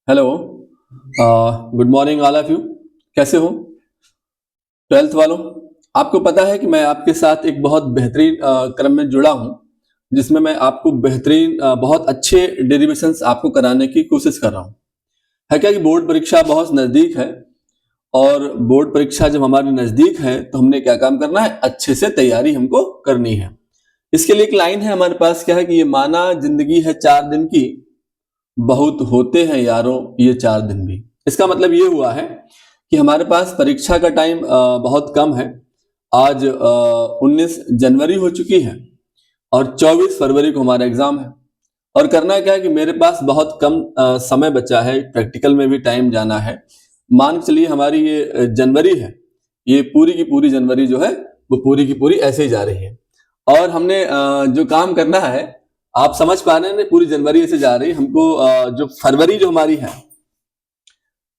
Hello. Good morning all of you. कैसे हो twelfth वालों? आपको पता है कि मैं आपके साथ एक बहुत बेहतरीन क्रम में जुड़ा हूं, जिसमें मैं आपको बेहतरीन बहुत अच्छे डेरिवेशंस आपको कराने की कोशिश कर रहा हूं। है क्या कि बोर्ड परीक्षा बहुत नज़दीक है, और बोर्ड परीक्षा जब हमारे नज़दीक है तो हमने क्या काम करना है, अच्छे से तैयारी हमको करनी है। इसके लिए एक लाइन है हमारे पास, क्या है कि ये माना जिंदगी है 4 दिन की, बहुत होते हैं यारों ये 4 दिन भी। इसका मतलब ये हुआ है कि हमारे पास परीक्षा का टाइम बहुत कम है। आज 19 जनवरी हो चुकी है और 24 फरवरी को हमारा एग्जाम है। और करना क्या है कि मेरे पास बहुत कम समय बचा है, प्रैक्टिकल में भी टाइम जाना है। मान के चलिए हमारी ये जनवरी है, ये पूरी की पूरी जनवरी जो है वो पूरी की पूरी ऐसे ही जा रही है। और हमने जो काम करना है, आप समझ पा रहे हैं, पूरी जनवरी ऐसे जा रही है। हमको जो फरवरी जो हमारी है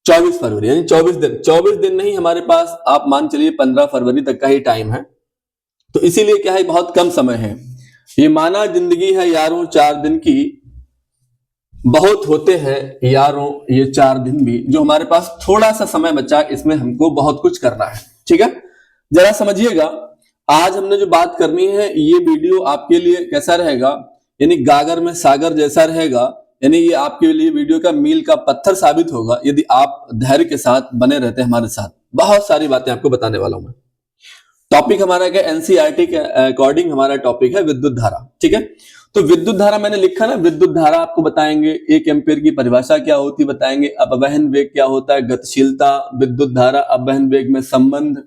24 फरवरी, यानी 24 दिन नहीं, हमारे पास आप मान चलिए 15 फरवरी तक का ही टाइम है। तो इसीलिए क्या है, बहुत कम समय है। ये माना जिंदगी है यारों 4 दिन की, बहुत होते हैं यारों ये 4 दिन भी। जो हमारे पास थोड़ा सा समय बचा, इसमें हमको बहुत कुछ करना है। ठीक है, जरा समझिएगा। आज हमने जो बात करनी है, ये वीडियो आपके लिए कैसा रहेगा, यानी गागर में सागर जैसा रहेगा। यानी ये आपके लिए वीडियो का मील का पत्थर साबित होगा यदि आप धैर्य के साथ बने रहते हैं हमारे साथ। बहुत सारी बातें आपको बताने वाला हूं मैं। टॉपिक हमारा क्या, एनसीईआरटी के अकॉर्डिंग हमारा टॉपिक है विद्युत धारा। ठीक है, तो विद्युत धारा मैंने लिखा ना, विद्युत धारा आपको बताएंगे, 1 एम्पीयर की परिभाषा क्या होती बताएंगे, अपवहन वेग क्या होता है, गतिशीलता, विद्युत धारा अपवहन वेग में संबंध,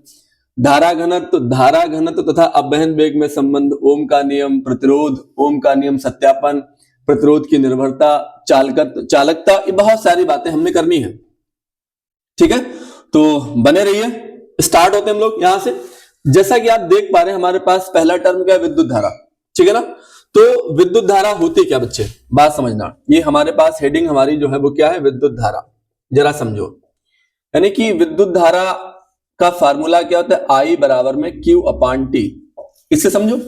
धारा घनत्व तथा अपवहन वेग में संबंध, ओम का नियम, प्रतिरोध, ओम का नियम सत्यापन, प्रतिरोध की निर्भरता, चालकता, ये बहुत सारी बातें हमने करनी है। ठीक है, तो बने रहिए। स्टार्ट होते हैं हम लोग यहां से। जैसा कि आप देख पा रहे हैं, हमारे पास पहला टर्म क्या है, विद्युत धारा। ठीक है ना, तो विद्युत धारा होती क्या बच्चे, बात समझना। ये हमारे पास हेडिंग हमारी जो है वो क्या है, विद्युत धारा। जरा समझो, यानी कि विद्युत धारा का फार्मूला क्या होता है, आई बराबर में क्यू अपान टी। इससे समझो,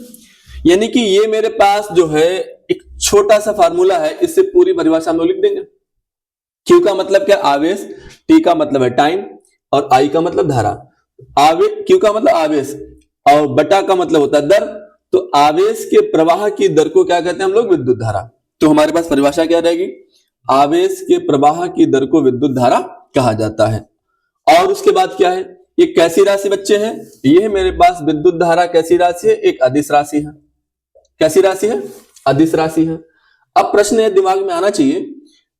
यानी कि ये मेरे पास जो है एक छोटा सा फार्मूला है, इससे पूरी परिभाषा हम लोग लिख देंगे। क्यू का मतलब क्या, आवेश, टी का मतलब है टाइम, और आई का मतलब धारा। क्यू का मतलब आवेश, और बटा का मतलब होता है दर। तो आवेश के प्रवाह की दर को क्या कहते हैं हम लोग, विद्युत धारा। तो हमारे पास परिभाषा क्या रहेगी, आवेश के प्रवाह की दर को विद्युत धारा कहा जाता है। और उसके बाद क्या है, ये कैसी राशि बच्चे हैं, ये मेरे पास विद्युत धारा कैसी राशि है, एक अदिश राशि है। कैसी राशि है, अदिश राशि है। अब प्रश्न ये दिमाग में आना चाहिए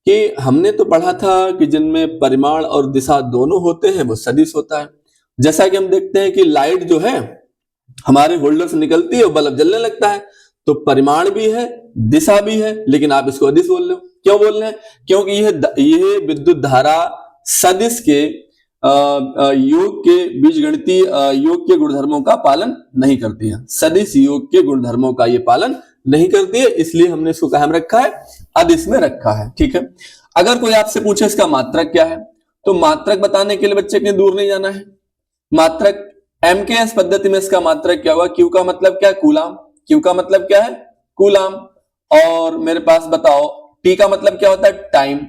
कि हमने तो पढ़ा था कि जिनमें परिमाण और दिशा दोनों होते हैं वो सदिश होता है। जैसा कि हम देखते हैं कि लाइट जो है हमारे होल्डर से निकलती है, बल्ब जलने लगता है, तो परिमाण भी है, दिशा भी है, लेकिन आप इसको अदिश बोल रहे हो। क्यों बोल रहे हैं, क्योंकि यह विद्युत धारा सदिश के योग के बीजगणितीय योग के गुणधर्मों का पालन नहीं करती है। सदिश योग के गुणधर्मों का ये पालन नहीं करती है, इसलिए हमने इसको कहाँ में रखा है, अदिश में रखा है। ठीक है, अगर कोई आपसे पूछे इसका मात्रक क्या है, तो मात्रक बताने के लिए बच्चे कहीं दूर नहीं जाना है। मात्रक एमकेएस पद्धति में इसका मात्रक क्या हुआ, क्यू का मतलब क्या है, कूलाम। क्यू का मतलब क्या है, कूलाम। और मेरे पास बताओ टी का मतलब क्या होता है, टाइम,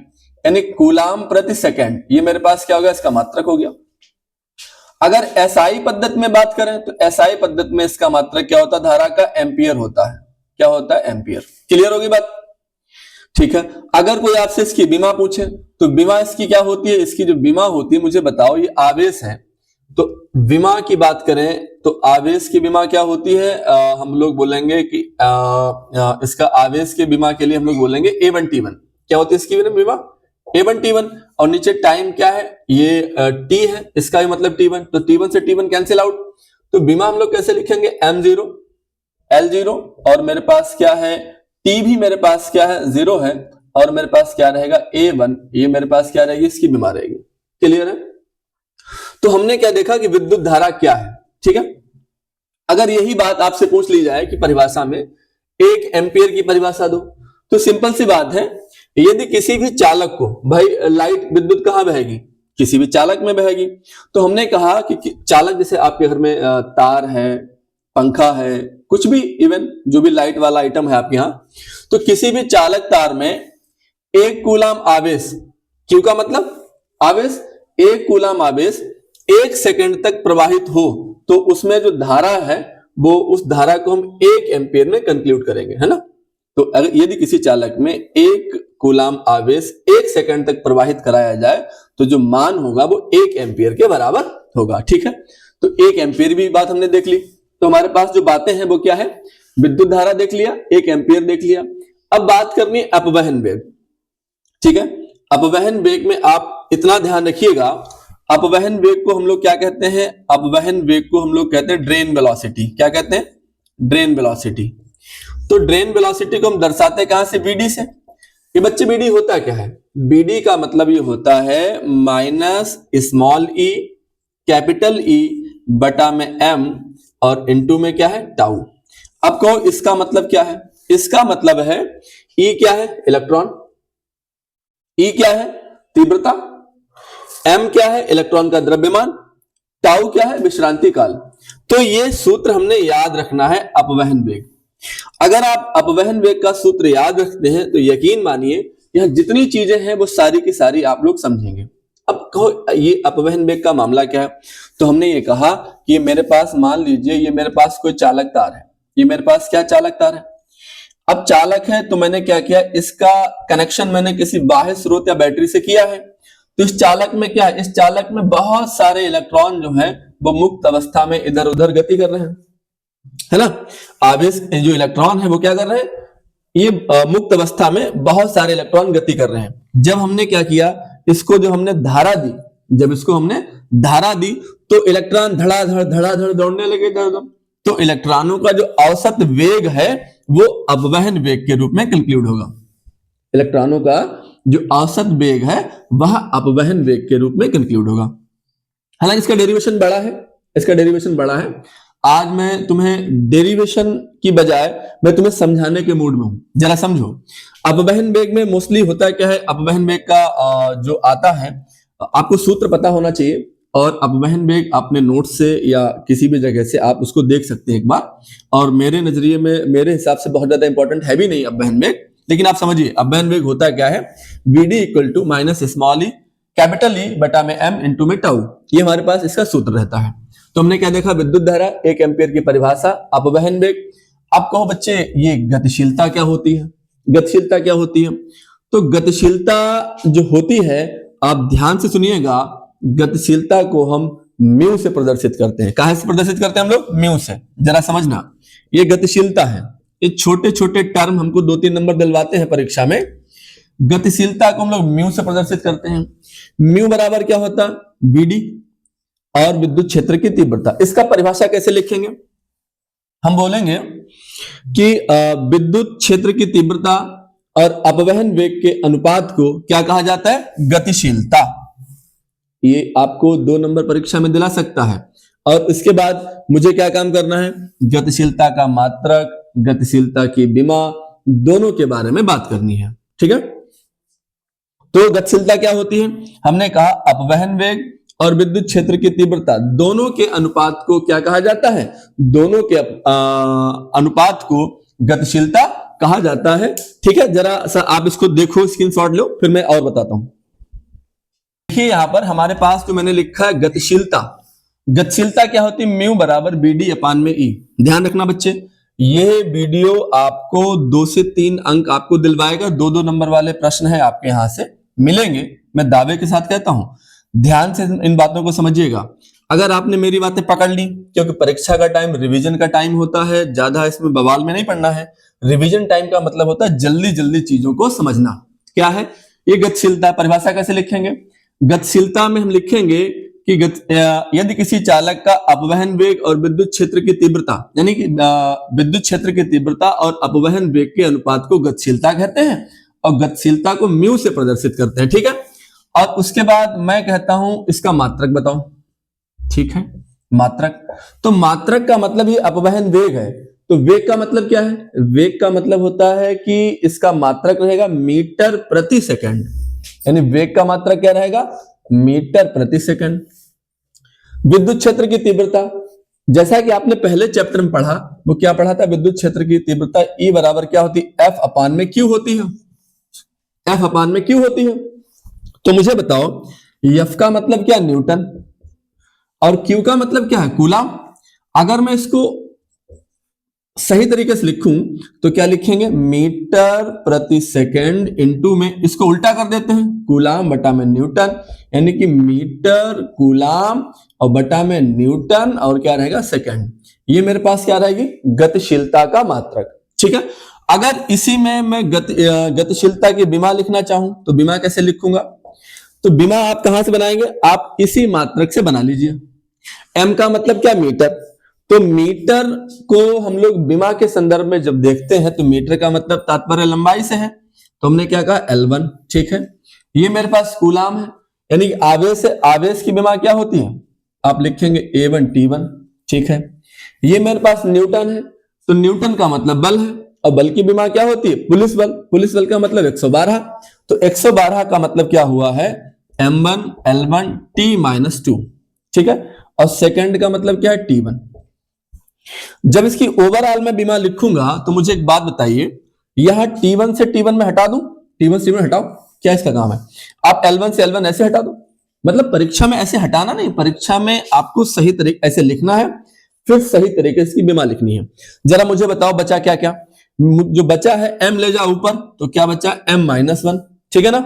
यानी कूलाम प्रति सेकंड। ये मेरे पास क्या हो गया, इसका मात्रक हो गया। अगर एसआई पद्धति में बात करें तो एसआई पद्धति में इसका मात्रक क्या होता है, धारा का, एम्पियर होता है। क्या होता है, एम्पियर। क्लियर होगी बात, ठीक है। अगर कोई आपसे इसकी बीमा पूछे तो बीमा इसकी क्या होती है, इसकी जो बीमा होती है, मुझे बताओ, ये आवेश है, तो विमा की बात करें तो आवेश की बीमा क्या होती है, हम लोग बोलेंगे कि इसका आवेश के बीमा के लिए हम लोग बोलेंगे A1T1। क्या होती है इसकी बीमा, A1T1। और नीचे टाइम क्या है, ये T है, इसका भी मतलब T1, तो T1 से T1 कैंसिल आउट। तो बीमा हम लोग कैसे लिखेंगे, M0 L0, और मेरे पास क्या है, T भी मेरे पास क्या है, 0 है, और मेरे पास क्या रहेगा, A1, ये मेरे पास क्या रहेगी, इसकी बीमा रहेगी। क्लियर है। तो हमने क्या देखा कि विद्युत धारा क्या है। ठीक है, अगर यही बात आपसे पूछ ली जाए कि परिभाषा में 1 एम्पियर की परिभाषा दो, तो सिंपल सी बात है, यदि किसी भी चालक को, भाई लाइट विद्युत कहां बहेगी, किसी भी चालक में बहेगी। तो हमने कहा कि चालक, जैसे आपके घर में तार है, पंखा है, कुछ भी, इवन जो भी लाइट वाला आइटम है आपके यहां, तो किसी भी चालक तार में 1 कूलाम आवेश, क्यू का मतलब आवेश, एक कूलम आवेश 1 सेकंड तक प्रवाहित हो तो उसमें जो धारा है वो उस धारा को हम 1 एम्पियर में कंक्लूड करेंगे, है ना। तो अगर यदि किसी चालक में 1 कूलम आवेश 1 सेकंड तक प्रवाहित कराया जाए तो जो मान होगा वो 1 एम्पियर के बराबर होगा, ठीक है। तो 1 एम्पियर भी बात हमने देख ली। तो हमारे पास जो बातें हैं वो क्या है, विद्युत धारा देख लिया, 1 एम्पियर देख लिया। अब बात करनी है अपवहन वेग, ठीक है। अपवहन वेग में आप इतना ध्यान रखिएगा, अपवहन वेग को हम लोग क्या कहते हैं, अपवहन वेग को हम लोग कहते हैं ड्रेन वेलोसिटी। क्या कहते हैं, ड्रेन वेलोसिटी। तो ड्रेन वेलोसिटी को हम दर्शाते कहां से, बीडी से। ये बच्चे बीडी होता क्या है, बीडी का मतलब ये होता है minus small E capital E बटा में एम और इनटू में क्या है, टाउ। अब कहो इसका मतलब क्या है, इसका मतलब है ई क्या है, इलेक्ट्रॉन, ई क्या है, तीव्रता, एम क्या है, इलेक्ट्रॉन का द्रव्यमान, टाउ क्या है, विश्रांति काल। तो ये सूत्र हमने याद रखना है अपवहन वेग। अगर आप अपवहन वेग का सूत्र याद रखते हैं तो यकीन मानिए यहां जितनी चीजें हैं वो सारी की सारी आप लोग समझेंगे। अब कहो ये अपवहन वेग का मामला क्या है, तो हमने ये कहा कि ये मेरे पास, मान लीजिए ये मेरे पास कोई चालक तार है, ये मेरे पास क्या चालक तार है। अब चालक है तो मैंने क्या किया, इसका कनेक्शन मैंने किसी बाह्य स्रोत या बैटरी से किया है। तो इस चालक में क्या है, इस चालक में बहुत सारे इलेक्ट्रॉन जो है वो मुक्त अवस्था में इधर उधर गति कर रहे हैं, है ना। आवेश जो इलेक्ट्रॉन है वो क्या कर रहे हैं, ये मुक्त अवस्था में बहुत सारे इलेक्ट्रॉन गति कर रहे हैं। जब हमने क्या किया, इसको जो हमने धारा दी, जब इसको हमने धारा दी तो इलेक्ट्रॉन धड़ाधड़ दौड़ने लगे इधर उधर। तो इलेक्ट्रॉनों का जो औसत वेग है वो अपवहन वेग के रूप में कंक्लूड होगा। इलेक्ट्रॉनों का जो औसत वेग है वह अपवहन वेग के रूप में कंक्लूड होगा। हालांकि इसका डेरिवेशन बड़ा है, इसका डेरिवेशन बड़ा है। आज मैं तुम्हें डेरिवेशन की बजाय मैं तुम्हें समझाने के मूड में हूं, जरा समझो। अपवहन वेग में मोस्टली होता क्या है, अपवहन वेग का जो आता है आपको सूत्र पता होना चाहिए, और अपवहन वेग अपने नोट से या किसी भी जगह से आप उसको देख सकते हैं एक बार। और मेरे नजरिए में, मेरे हिसाब से बहुत ज्यादा इंपॉर्टेंट है भी नहीं अपवहन वेग, लेकिन आप समझिए अपवहन वेग होता क्या है, VD equal to minus small E capital E बटा में एम इंटू में टाउ। ये हमारे पास इसका सूत्र रहता है। तो हमने क्या देखा, विद्युत धारा, 1 एम्पियर की परिभाषा, अपवहन वेग। अब कहो बच्चे ये गतिशीलता क्या होती है, गतिशीलता क्या होती है। तो गतिशीलता जो होती है, आप ध्यान से सुनिएगा, गतिशीलता को हम म्यू से प्रदर्शित करते हैं। कहां से प्रदर्शित करते हैं हम लोग, म्यू से। जरा समझना, ये गतिशीलता है, ये छोटे छोटे टर्म हमको 2-3 नंबर दिलवाते हैं परीक्षा में। गतिशीलता को हम लोग म्यू से प्रदर्शित करते हैं। म्यू बराबर क्या होता है, बीडी और विद्युत क्षेत्र की तीव्रता। इसका परिभाषा कैसे लिखेंगे, हम बोलेंगे कि विद्युत क्षेत्र की तीव्रता और अपवहन वेग के अनुपात को क्या कहा जाता है, गतिशीलता। ये आपको 2 नंबर परीक्षा में दिला सकता है। और इसके बाद मुझे क्या काम करना है, गतिशीलता का मात्रक, गतिशीलता की विमा, दोनों के बारे में बात करनी है, ठीक है। तो गतिशीलता क्या होती है, हमने कहा अपवहन वेग और विद्युत क्षेत्र की तीव्रता दोनों के अनुपात को क्या कहा जाता है, दोनों के अनुपात को गतिशीलता कहा जाता है, ठीक है। जरा सा आप इसको देखो, स्क्रीनशॉट लो, फिर मैं और बताता हूं। देखिए यहां पर हमारे पास तो मैंने लिखा है गतिशीलता। गतिशीलता क्या होती है, म्यू बराबर बीडी अपान में ई। ध्यान रखना बच्चे, ये वीडियो आपको 2 से 3 अंक आपको दिलवाएगा। 2-2 नंबर वाले प्रश्न है आपके यहां से मिलेंगे, मैं दावे के साथ कहता हूं। ध्यान से इन बातों को समझिएगा। अगर आपने मेरी बातें पकड़ ली, क्योंकि परीक्षा का टाइम रिवीजन का टाइम होता है, ज्यादा इसमें बवाल में नहीं पढ़ना है। रिवीजन टाइम का मतलब होता है जल्दी जल्दी चीजों को समझना। क्या है ये गतिशीलता, परिभाषा कैसे लिखेंगे, गतिशीलता में हम लिखेंगे कि यदि किसी चालक का अपवहन वेग और विद्युत क्षेत्र की तीव्रता, यानी कि विद्युत क्षेत्र की तीव्रता और अपवहन वेग के अनुपात को गतिशीलता कहते हैं, और गतिशीलता को म्यू से प्रदर्शित करते हैं, ठीक है। और उसके बाद मैं कहता हूं इसका मात्रक बताओ, ठीक है, मात्रक। तो मात्रक का मतलब ये अपवहन वेग है। तो वेग का मतलब क्या है, वेग का मतलब होता है कि इसका मात्रक रहेगा मीटर प्रति सेकंड, यानी वेग का मात्रक क्या रहेगा, मीटर प्रति सेकंड। विद्युत क्षेत्र की तीव्रता, जैसा कि आपने पहले चैप्टर में पढ़ा, वो क्या पढ़ा था, विद्युत क्षेत्र की तीव्रता E बराबर क्या होती है, F अपान में Q होती है, F अपान में Q होती है। तो मुझे बताओ F का मतलब क्या, न्यूटन, और Q का मतलब क्या है, कूलाम। अगर मैं इसको सही तरीके से लिखूं तो क्या लिखेंगे, मीटर प्रति सेकंड इंटू में इसको उल्टा कर देते हैं, कूलाम बटा में न्यूटन, यानी कि मीटर कूलाम और बटा में न्यूटन और क्या रहेगा, सेकंड। ये मेरे पास क्या रहेगी, गतिशीलता का मात्रक। ठीक है, अगर इसी में मैं गतिशीलता की विमा लिखना चाहूं तो विमा कैसे लिखूंगा, तो विमा आप कहां से बनाएंगे, आप इसी मात्रक से बना लीजिए। m का मतलब क्या, मीटर, तो मीटर को हम लोग विमा के संदर्भ में जब देखते हैं तो मीटर का मतलब तात्पर्य लंबाई से है, तो हमने क्या कहा, L1। ठीक है, ये मेरे पास कूलाम है, यानी आवेश है, आवेश की विमा क्या होती है, आप लिखेंगे A1 T1। ठीक है, ये मेरे पास न्यूटन है, तो न्यूटन का मतलब बल है, और बल की विमा क्या होती है, पुलिस बल। पुलिस बल का मतलब 112, तो 112 का मतलब क्या हुआ है, M1 L1 T-2। ठीक है, और सेकंड का मतलब क्या है, T1। जब इसकी ओवरऑल में विमा लिखूंगा तो मुझे एक बात बताइए, यहां T1 से T1 में हटा दूं, T1 से T1 हटाओ, क्या इसका काम है, आप L1 से L1 ऐसे हटा दो, मतलब परीक्षा में ऐसे हटाना नहीं, परीक्षा में आपको सही तरीके ऐसे लिखना है, फिर सही तरीके से विमा लिखनी है। जरा मुझे बताओ बचा क्या क्या, जो बचा है m ले जाओ ऊपर, तो क्या बचा, M-1। ठीक है ना,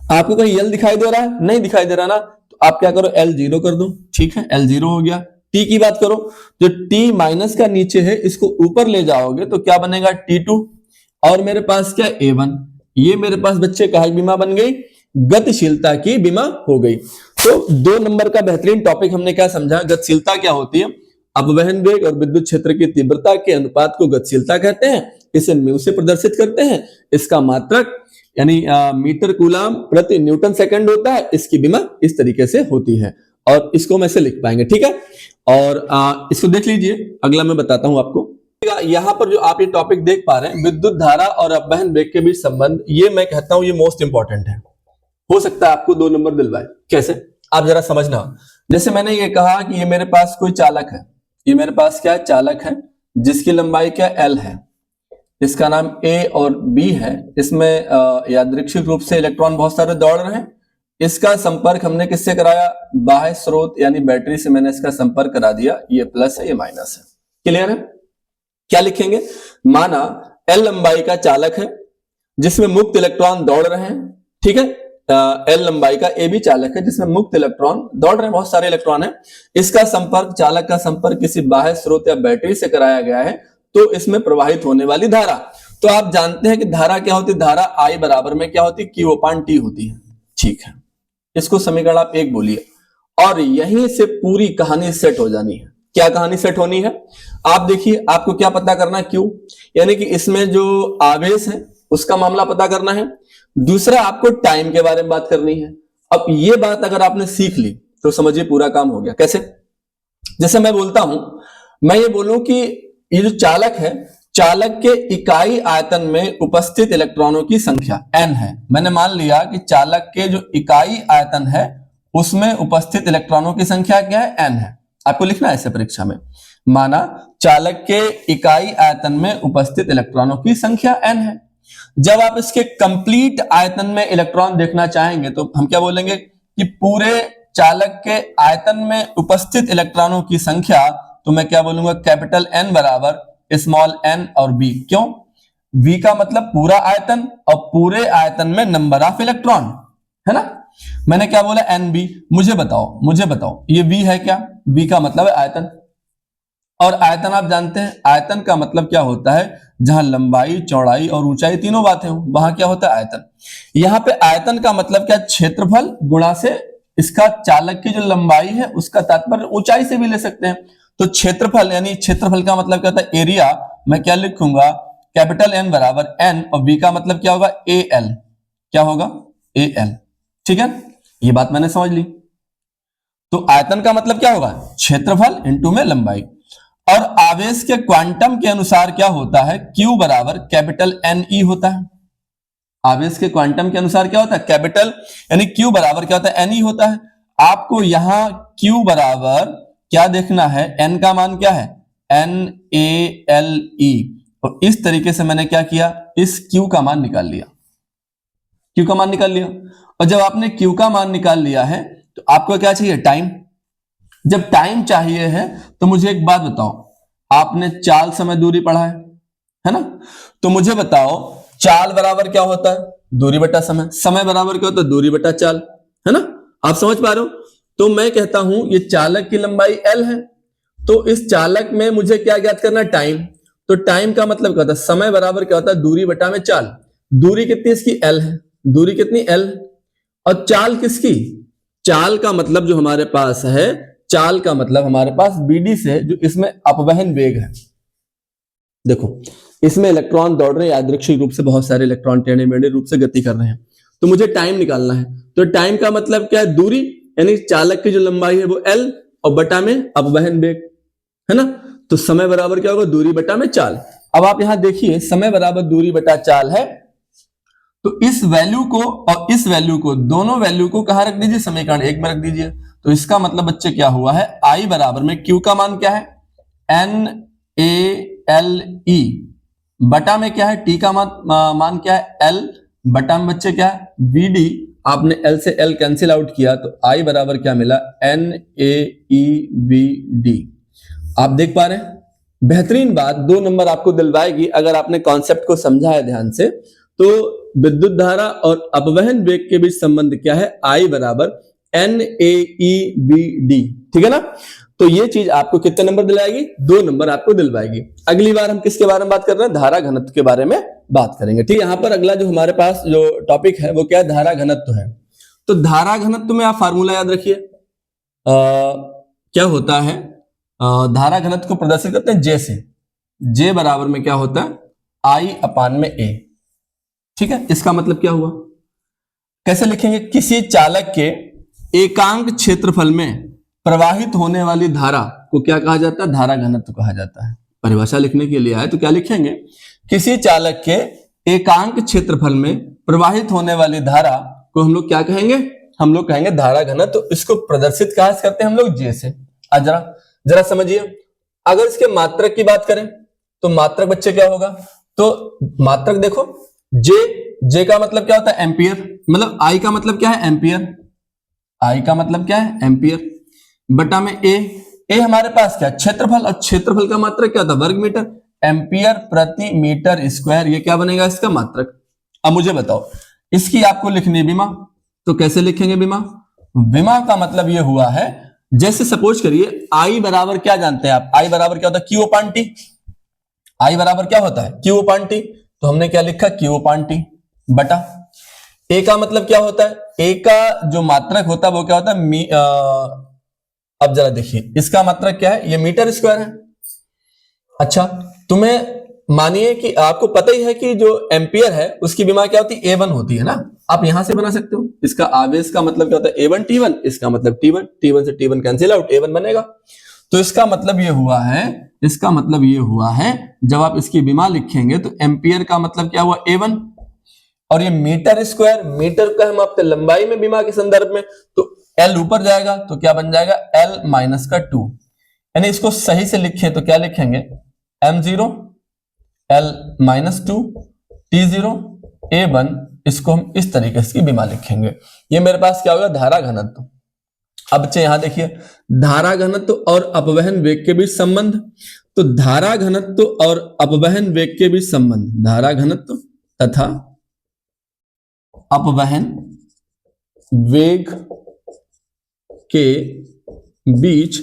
आपको कहीं L दिखाई दे रहा है, नहीं दिखाई दे रहा ना, तो आप क्या करो, L0 कर दो। ठीक है, L0 हो गया। T की बात करो, जो T माइनस का नीचे है इसको ऊपर ले जाओगे तो क्या बनेगा, T2, और मेरे पास क्या, A1। ये मेरे पास बच्चे काहे की बीमा बन गई, गतिशीलता की बीमा हो गई। तो 2 नंबर का बेहतरीन टॉपिक हमने क्या समझा, गतिशीलता क्या होती है, अपवहन वेग और विद्युत क्षेत्र की तीव्रता के अनुपात को गतिशीलता कहते हैं, इसे म्यू से प्रदर्शित करते हैं, इसका मात्रक यानी मीटर कूलाम प्रति न्यूटन सेकंड होता है, इसकी विमा इस तरीके से होती है, और इसको मैं ऐसे लिख पाएंगे। ठीक है, और इसको देख लीजिए, अगला मैं बताता हूं आपको। यहां पर जो आप ये टॉपिक देख पा रहे हैं, विद्युत धारा और अपवहन वेग के बीच संबंध, ये मैं कहता हूं ये मोस्ट इंपॉर्टेंट है, हो सकता है आपको 2 नंबर दिलवाए। कैसे, आप जरा समझना। जैसे मैंने ये कहा कि ये मेरे पास कोई चालक है, ये मेरे पास क्या चालक है, जिसकी लंबाई क्या L है, इसका नाम A और B है, इसमें यादृच्छिक रूप से इलेक्ट्रॉन बहुत सारे दौड़ रहे हैं। इसका संपर्क हमने किससे कराया, बाह्य स्रोत यानी बैटरी से मैंने इसका संपर्क करा दिया, ये प्लस है ये माइनस है। क्लियर है, क्या लिखेंगे, माना L लंबाई का चालक है जिसमें मुक्त इलेक्ट्रॉन दौड़ रहे हैं। ठीक है, L लंबाई का AB चालक है जिसमें मुक्त इलेक्ट्रॉन दौड़ रहे हैं, बहुत सारे इलेक्ट्रॉन है। इसका संपर्क, चालक का संपर्क किसी बाह्य स्रोत या बैटरी से कराया गया है, तो इसमें प्रवाहित होने वाली धारा, तो आप जानते हैं कि धारा क्या होती है, धारा I बराबर में क्या होती है, Q/T होती है। ठीक है, इसको समीकरण आप 1 बोलिए, और यहीं से पूरी कहानी सेट हो जानी है। क्या कहानी सेट होनी है, आप देखिए, आपको क्या पता करना है, Q, यानी कि इसमें जो आवेश है उसका मामला पता करना है। दूसरा, आपको टाइम के बारे में बात करनी है। अब ये बात अगर आपने सीख ली तो समझिए पूरा काम हो गया। कैसे, जैसे मैं बोलता हूं, मैं ये बोलूं कि ये जो चालक है, चालक के इकाई आयतन में उपस्थित इलेक्ट्रॉनों की संख्या n है। मैंने मान लिया कि चालक के जो इकाई आयतन है उसमें उपस्थित इलेक्ट्रॉनों की संख्या क्या है, n है। आपको लिखना है ऐसे परीक्षा में, माना चालक के इकाई आयतन में उपस्थित इलेक्ट्रॉनों की संख्या n है। जब आप इसके कंप्लीट आयतन में इलेक्ट्रॉन देखना चाहेंगे तो हम क्या बोलेंगे कि पूरे चालक के आयतन में उपस्थित इलेक्ट्रॉनों की संख्या, तो मैं क्या बोलूंगा, कैपिटल N बराबर स्मॉल n और b। क्यों, v का मतलब पूरा आयतन, और पूरे आयतन में नंबर ऑफ इलेक्ट्रॉन है ना। मैंने क्या बोला, NB। मुझे बताओ ये v है क्या, v का मतलब है आयतन, और आयतन आप जानते हैं, आयतन का मतलब क्या होता है, जहां लंबाई चौड़ाई और ऊंचाई तीनों बातें हो, वहां क्या होता है, आयतन। यहां पे आयतन का मतलब क्या, क्षेत्रफल गुणा से इसका चालक की जो लंबाई है उसका तात्पर्य ऊंचाई से भी ले सकते हैं। तो क्षेत्रफल, यानी क्षेत्रफल का मतलब क्या होता है, एरिया, मैं क्या लिखूंगा, कैपिटल N बराबर N, और V का मतलब क्या होगा, AL। क्या होगा, AL। ठीक है, ये बात मैंने समझ ली। तो आयतन का मतलब क्या होगा, क्षेत्रफल इंटू में लंबाई। और आवेश के क्वांटम के अनुसार क्या होता है, Q बराबर कैपिटल NE होता है। आवेश के क्वांटम के अनुसार क्या होता है, कैपिटल, यानी Q बराबर क्या होता है, NE होता है। आपको यहां Q बराबर क्या देखना है, N का मान क्या है, NaLe, और इस तरीके से मैंने क्या किया, इस Q का मान निकाल लिया, Q का मान निकाल लिया। और जब आपने क्यू का मान निकाल लिया है तो आपको क्या चाहिए, टाइम। जब टाइम चाहिए है तो मुझे एक बात बताओ, आपने चाल समय दूरी पढ़ा है ना, तो मुझे बताओ चाल बराबर क्या होता है, दूरी बटा समय, समय बराबर क्या होता है, दूरी बटा चाल, है ना। आप समझ पा रहे हो। तो मैं कहता हूं ये चालक की लंबाई L है, तो इस चालक में मुझे क्या ज्ञात करना है, टाइम। तो टाइम का मतलब क्या होता है, समय बराबर क्या होता है, दूरी बटा में चाल। दूरी कितनी इसकी L है, दूरी कितनी L, और चाल किसकी, चाल का मतलब जो हमारे पास है, चाल का मतलब हमारे पास BD से, जो इसमें अपवहन वेग है। देखो इसमें इलेक्ट्रॉन दौड़ रहे हैं यादृच्छिक रूप से, बहुत सारे इलेक्ट्रॉन टेढ़े मेढ़े रूप से गति कर रहे हैं, तो मुझे टाइम निकालना है। तो टाइम का मतलब क्या है, दूरी, यानी चालक की जो लंबाई है वो L और बटा में अपवहन वेग, है ना। तो समय बराबर क्या होगा, दूरी बटा में चाल। अब आप यहां देखिए समय बराबर दूरी बटा चाल है, तो इस वैल्यू को और इस वैल्यू को, दोनों वैल्यू को कहां रख दीजिए, समीकरण 1 में रख दीजिए। तो इसका मतलब बच्चे क्या हुआ है, I बराबर में Q का मान क्या है, NaLe, बटा में क्या है, T का मान क्या है, L, बटा में बच्चे क्या है, Vd। आपने L से L कैंसिल आउट किया तो I बराबर क्या मिला, NaeVd। आप देख पा रहे हैं। बेहतरीन बात, 2 नंबर आपको दिलवाएगी अगर आपने कॉन्सेप्ट को समझा है ध्यान से। तो विद्युत धारा और अपवहन वेग के बीच संबंध क्या है, I बराबर NaeVd, ठीक है ना। तो ये चीज आपको कितने नंबर दिलाएगी, 2 नंबर आपको दिलवाएगी। अगली बार हम किसके बारे में बात कर रहे हैं, धारा घनत्व के बारे में बात करेंगे, ठीक है। यहाँ पर अगला जो हमारे पास जो टॉपिक है वो क्या है, धारा घनत्व है। तो धारा घनत्व में आप फार्मूला याद रखिए, क्या होता है, धारा घनत्व को प्रदर्शित करते हैं J से। J बराबर में क्या होता है, I अपान में A, ठीक है। इसका मतलब क्या हुआ, कैसे लिखेंगे, किसी चालक के एकांक क्षेत्रफल में प्रवाहित होने वाली धारा को क्या कहा जाता है, धारा घनत्व कहा जाता है। परिभाषा लिखने के लिए आए तो क्या लिखेंगे, किसी चालक के एकांक क्षेत्रफल में प्रवाहित होने वाली धारा को हम लोग क्या कहेंगे, हम लोग कहेंगे धारा घनत्व। तो इसको प्रदर्शित कहां से करते हैं हम लोग, J से। जरा समझिए, अगर इसके मात्रक की बात करें तो मात्रक बच्चे क्या होगा, तो मात्रक देखो J का मतलब क्या होता है, एम्पियर, मतलब I का मतलब क्या है, एम्पियर, I का मतलब क्या है, एम्पियर, बटा में A हमारे पास क्या, क्षेत्रफल, और क्षेत्रफल का मात्रक क्या होता है, वर्ग मीटर, एम्पियर प्रति मीटर स्क्वायर, ये क्या बनेगा इसका मात्रक। अब मुझे बताओ, इसकी आपको लिखनी है विमा, तो कैसे लिखेंगे विमा, विमा का मतलब ये हुआ है, जैसे सपोज करिए I बराबर क्या जानते हैं आप, I बराबर क्या होता है, Q अपान T। I बराबर क्या होता है, Q अपान T, तो हमने क्या लिखा, Q अपान T, बटा A का मतलब क्या होता है, A का जो मात्रक होता है वो क्या होता है, अब जरा देखिए इसका मात्रक क्या है, ये मीटर स्क्वायर है। अच्छा, तुम्हें मानिए कि आपको पता ही है कि जो एम्पियर है उसकी विमा क्या होती है, A1 होती है ना। आप यहां से बना सकते हो, इसका आवेश का मतलब क्या होता है, A1 T1, इसका मतलब T1, T1 से T1 कैंसिल आउट, A1 बनेगा। तो इसका मतलब ये हुआ है, इसका मतलब ये हुआ है, जब आप इसकी विमा लिखेंगे तो एम्पियर का मतलब क्या हुआ, A1, और ये मीटर स्क्वायर, मीटर का हम आपके लंबाई में विमा के संदर्भ में, तो L ऊपर जाएगा तो क्या बन जाएगा, L माइनस का 2, यानी इसको सही से लिखें तो क्या लिखेंगे, M0 L minus 2 T0 A1, इसको हम इस तरीके से विमा लिखेंगे। ये मेरे पास क्या होगा, धारा घनत्व। अब बच्चे यहां देखिए, धारा घनत्व और अपवहन वेग के बीच संबंध, तो धारा घनत्व और अपवहन वेग के बीच संबंध, धारा घनत्व तथा अपवहन वेग के बीच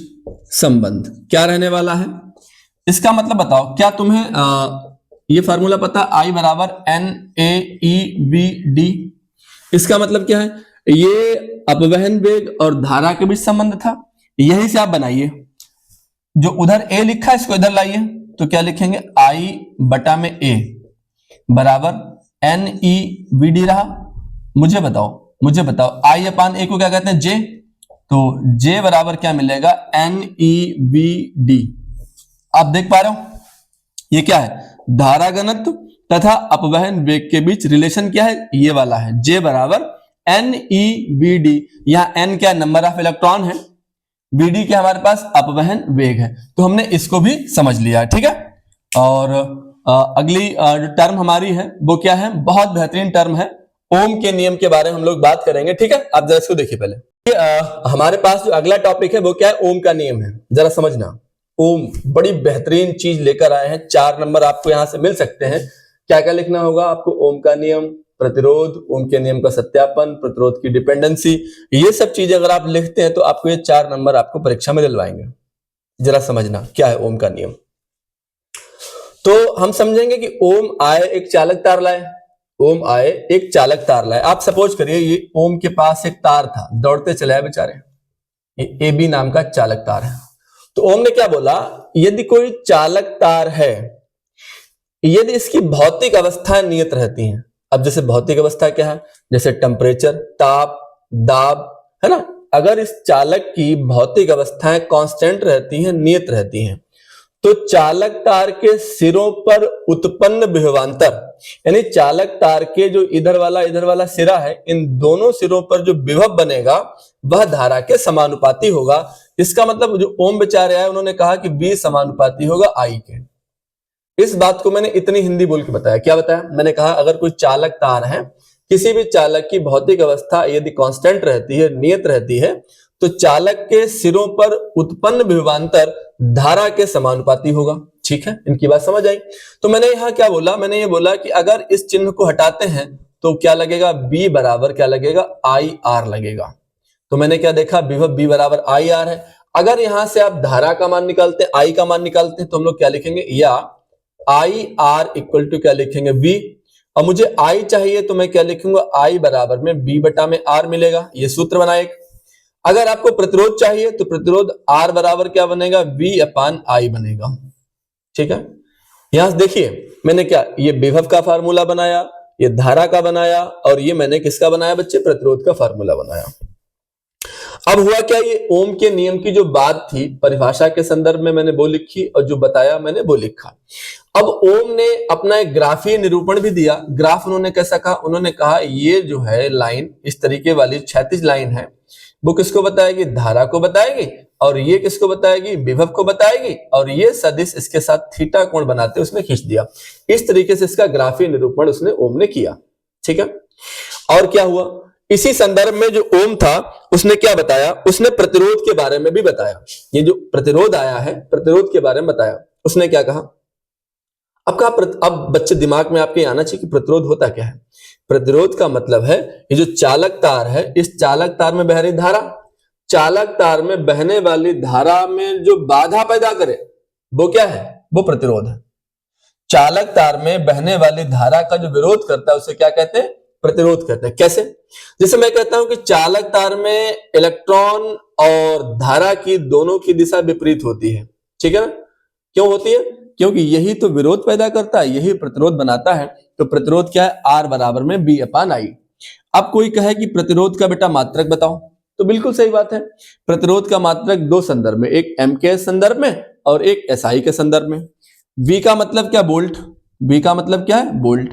संबंध क्या रहने वाला है, इसका मतलब बताओ, क्या तुम्हें ये फार्मूला पता, I बराबर NaeVd, इसका मतलब क्या है, ये अपवहन वेग और धारा के बीच संबंध था। यही से आप बनाइए, जो उधर A लिखा है इसको इधर लाइए, तो क्या लिखेंगे, I बटा में A बराबर NeVd रहा। मुझे बताओ I अपान A को क्या कहते हैं, J, तो J बराबर क्या मिलेगा, NeVd। आप देख पा रहे हो, ये क्या है, धारा घनत्व तथा अपवहन वेग के बीच रिलेशन क्या है, ये वाला है, J बराबर NeVd। यहां N क्या, नंबर ऑफ इलेक्ट्रॉन है, Vd क्या हमारे पास अपवहन वेग है। तो हमने इसको भी समझ लिया, ठीक है। और अगली जो टर्म हमारी है वो क्या है, बहुत बेहतरीन टर्म है, ओम के नियम के बारे में हम लोग बात करेंगे, ठीक है। आप जरा इसको देखिए पहले। हमारे पास जो अगला टॉपिक है वो क्या है, ओम का नियम है। जरा समझना, ओम बड़ी बेहतरीन चीज लेकर आए हैं। 4 नंबर आपको यहां से मिल सकते हैं। क्या क्या लिखना होगा आपको, ओम का नियम, प्रतिरोध, ओम के नियम का सत्यापन, प्रतिरोध की डिपेंडेंसी, ये सब चीजें अगर आप लिखते हैं तो आपको ये 4 नंबर आपको परीक्षा में दिलवाएंगे। जरा समझना क्या है ओम का नियम। तो हम समझेंगे कि ओम आए एक चालक तार लाए, ओम आए एक चालक तार लाए। आप सपोज करिए ये ओम के पास एक तार था, दौड़ते चले आए बेचारे, ये ए बी नाम का चालक तार है। तो ओम ने क्या बोला, यदि कोई चालक तार है, यदि इसकी भौतिक अवस्थाएं नियत रहती हैं। अब जैसे भौतिक अवस्था क्या है, जैसे टेम्परेचर, ताप, दाब, है ना। अगर इस चालक की भौतिक अवस्थाएं कांस्टेंट रहती हैं, नियत रहती हैं, तो चालक तार के सिरों पर उत्पन्न विभवांतर, यानी चालक तार के जो इधर वाला सिरा है, इन दोनों सिरों पर जो विभव बनेगा वह धारा के समानुपाती होगा। इसका मतलब जो ओम बेचारे आए उन्होंने कहा कि V समानुपाती होगा I के। इस बात को मैंने इतनी हिंदी बोल के बताया। क्या बताया मैंने, कहा अगर कोई चालक तार है, किसी भी चालक की भौतिक अवस्था यदि कांस्टेंट रहती है, नियत रहती है, तो चालक के सिरों पर उत्पन्न विभवांतर धारा के समानुपाती होगा। ठीक है, इनकी बात समझ आई। तो मैंने यहां क्या बोला, मैंने ये बोला कि अगर इस चिन्ह को हटाते हैं तो क्या लगेगा, B बराबर क्या लगेगा, IR लगेगा। तो मैंने क्या देखा, विभव B बराबर IR है। अगर यहां से आप धारा का मान निकालते हैं, I का मान निकालते हैं, तो हम लोग क्या लिखेंगे, या IR इक्वल टू क्या लिखेंगे, V। और मुझे I चाहिए तो मैं क्या लिखूंगा, I बराबर में B बटा में R मिलेगा। ये सूत्र बना एक। अगर आपको प्रतिरोध चाहिए तो प्रतिरोध R बराबर क्या बनेगा, V अपान I बनेगा। ठीक है, यहां से देखिए मैंने क्या, ये विभव का फार्मूला बनाया, ये धारा का बनाया, और ये मैंने किसका बनाया बच्चे, प्रतिरोध का फार्मूला बनाया। अब हुआ क्या, ये ओम के नियम की जो बात थी परिभाषा के संदर्भ में मैंने वो लिखी, और जो बताया मैंने वो लिखा। अब ओम ने अपना एक ग्राफीय निरूपण भी दिया। ग्राफ उन्होंने कैसा कहा, उन्होंने कहा ये जो है लाइन, इस तरीके वाली क्षैतिज लाइन है, वो किसको बताएगी, धारा को बताएगी, और ये किसको बताएगी, विभव को बताएगी, और ये सदिश इसके साथ थीटा कोण बनाते उसने खींच दिया। इस तरीके से इसका ग्राफीय निरूपण उसने ओम ने किया। ठीक है, और क्या हुआ, इसी संदर्भ में जो ओम था उसने क्या बताया, उसने प्रतिरोध के बारे में भी बताया। ये जो प्रतिरोध आया है, प्रतिरोध के बारे में बताया। उसने क्या कहा, अब बच्चे दिमाग में आपके आना चाहिए कि प्रतिरोध होता क्या है। प्रतिरोध का मतलब है ये जो चालक तार है, इस चालक तार में बह रही धारा, चालक तार में बहने वाली धारा में जो बाधा पैदा करे वो क्या है, वो प्रतिरोध है। चालक तार में बहने वाली धारा का जो विरोध करता है उसे क्या कहते हैं, प्रतिरोध कहते हैं। कैसे, जैसे मैं कहता हूं कि चालक तार में इलेक्ट्रॉन और धारा की दोनों की दिशा विपरीत होती है। ठीक है ना, क्यों होती है, क्योंकि यही तो विरोध पैदा करता है, यही प्रतिरोध बनाता है। तो प्रतिरोध क्या है, R बराबर में B अपान I। अब कोई कहे कि प्रतिरोध का बेटा मात्रक बताओ, तो बिल्कुल सही बात है। प्रतिरोध का मात्रक दो संदर्भ में, एक MKS संदर्भ में और एक SI के संदर्भ में। V का मतलब क्या, वोल्ट, V का मतलब क्या है, वोल्ट,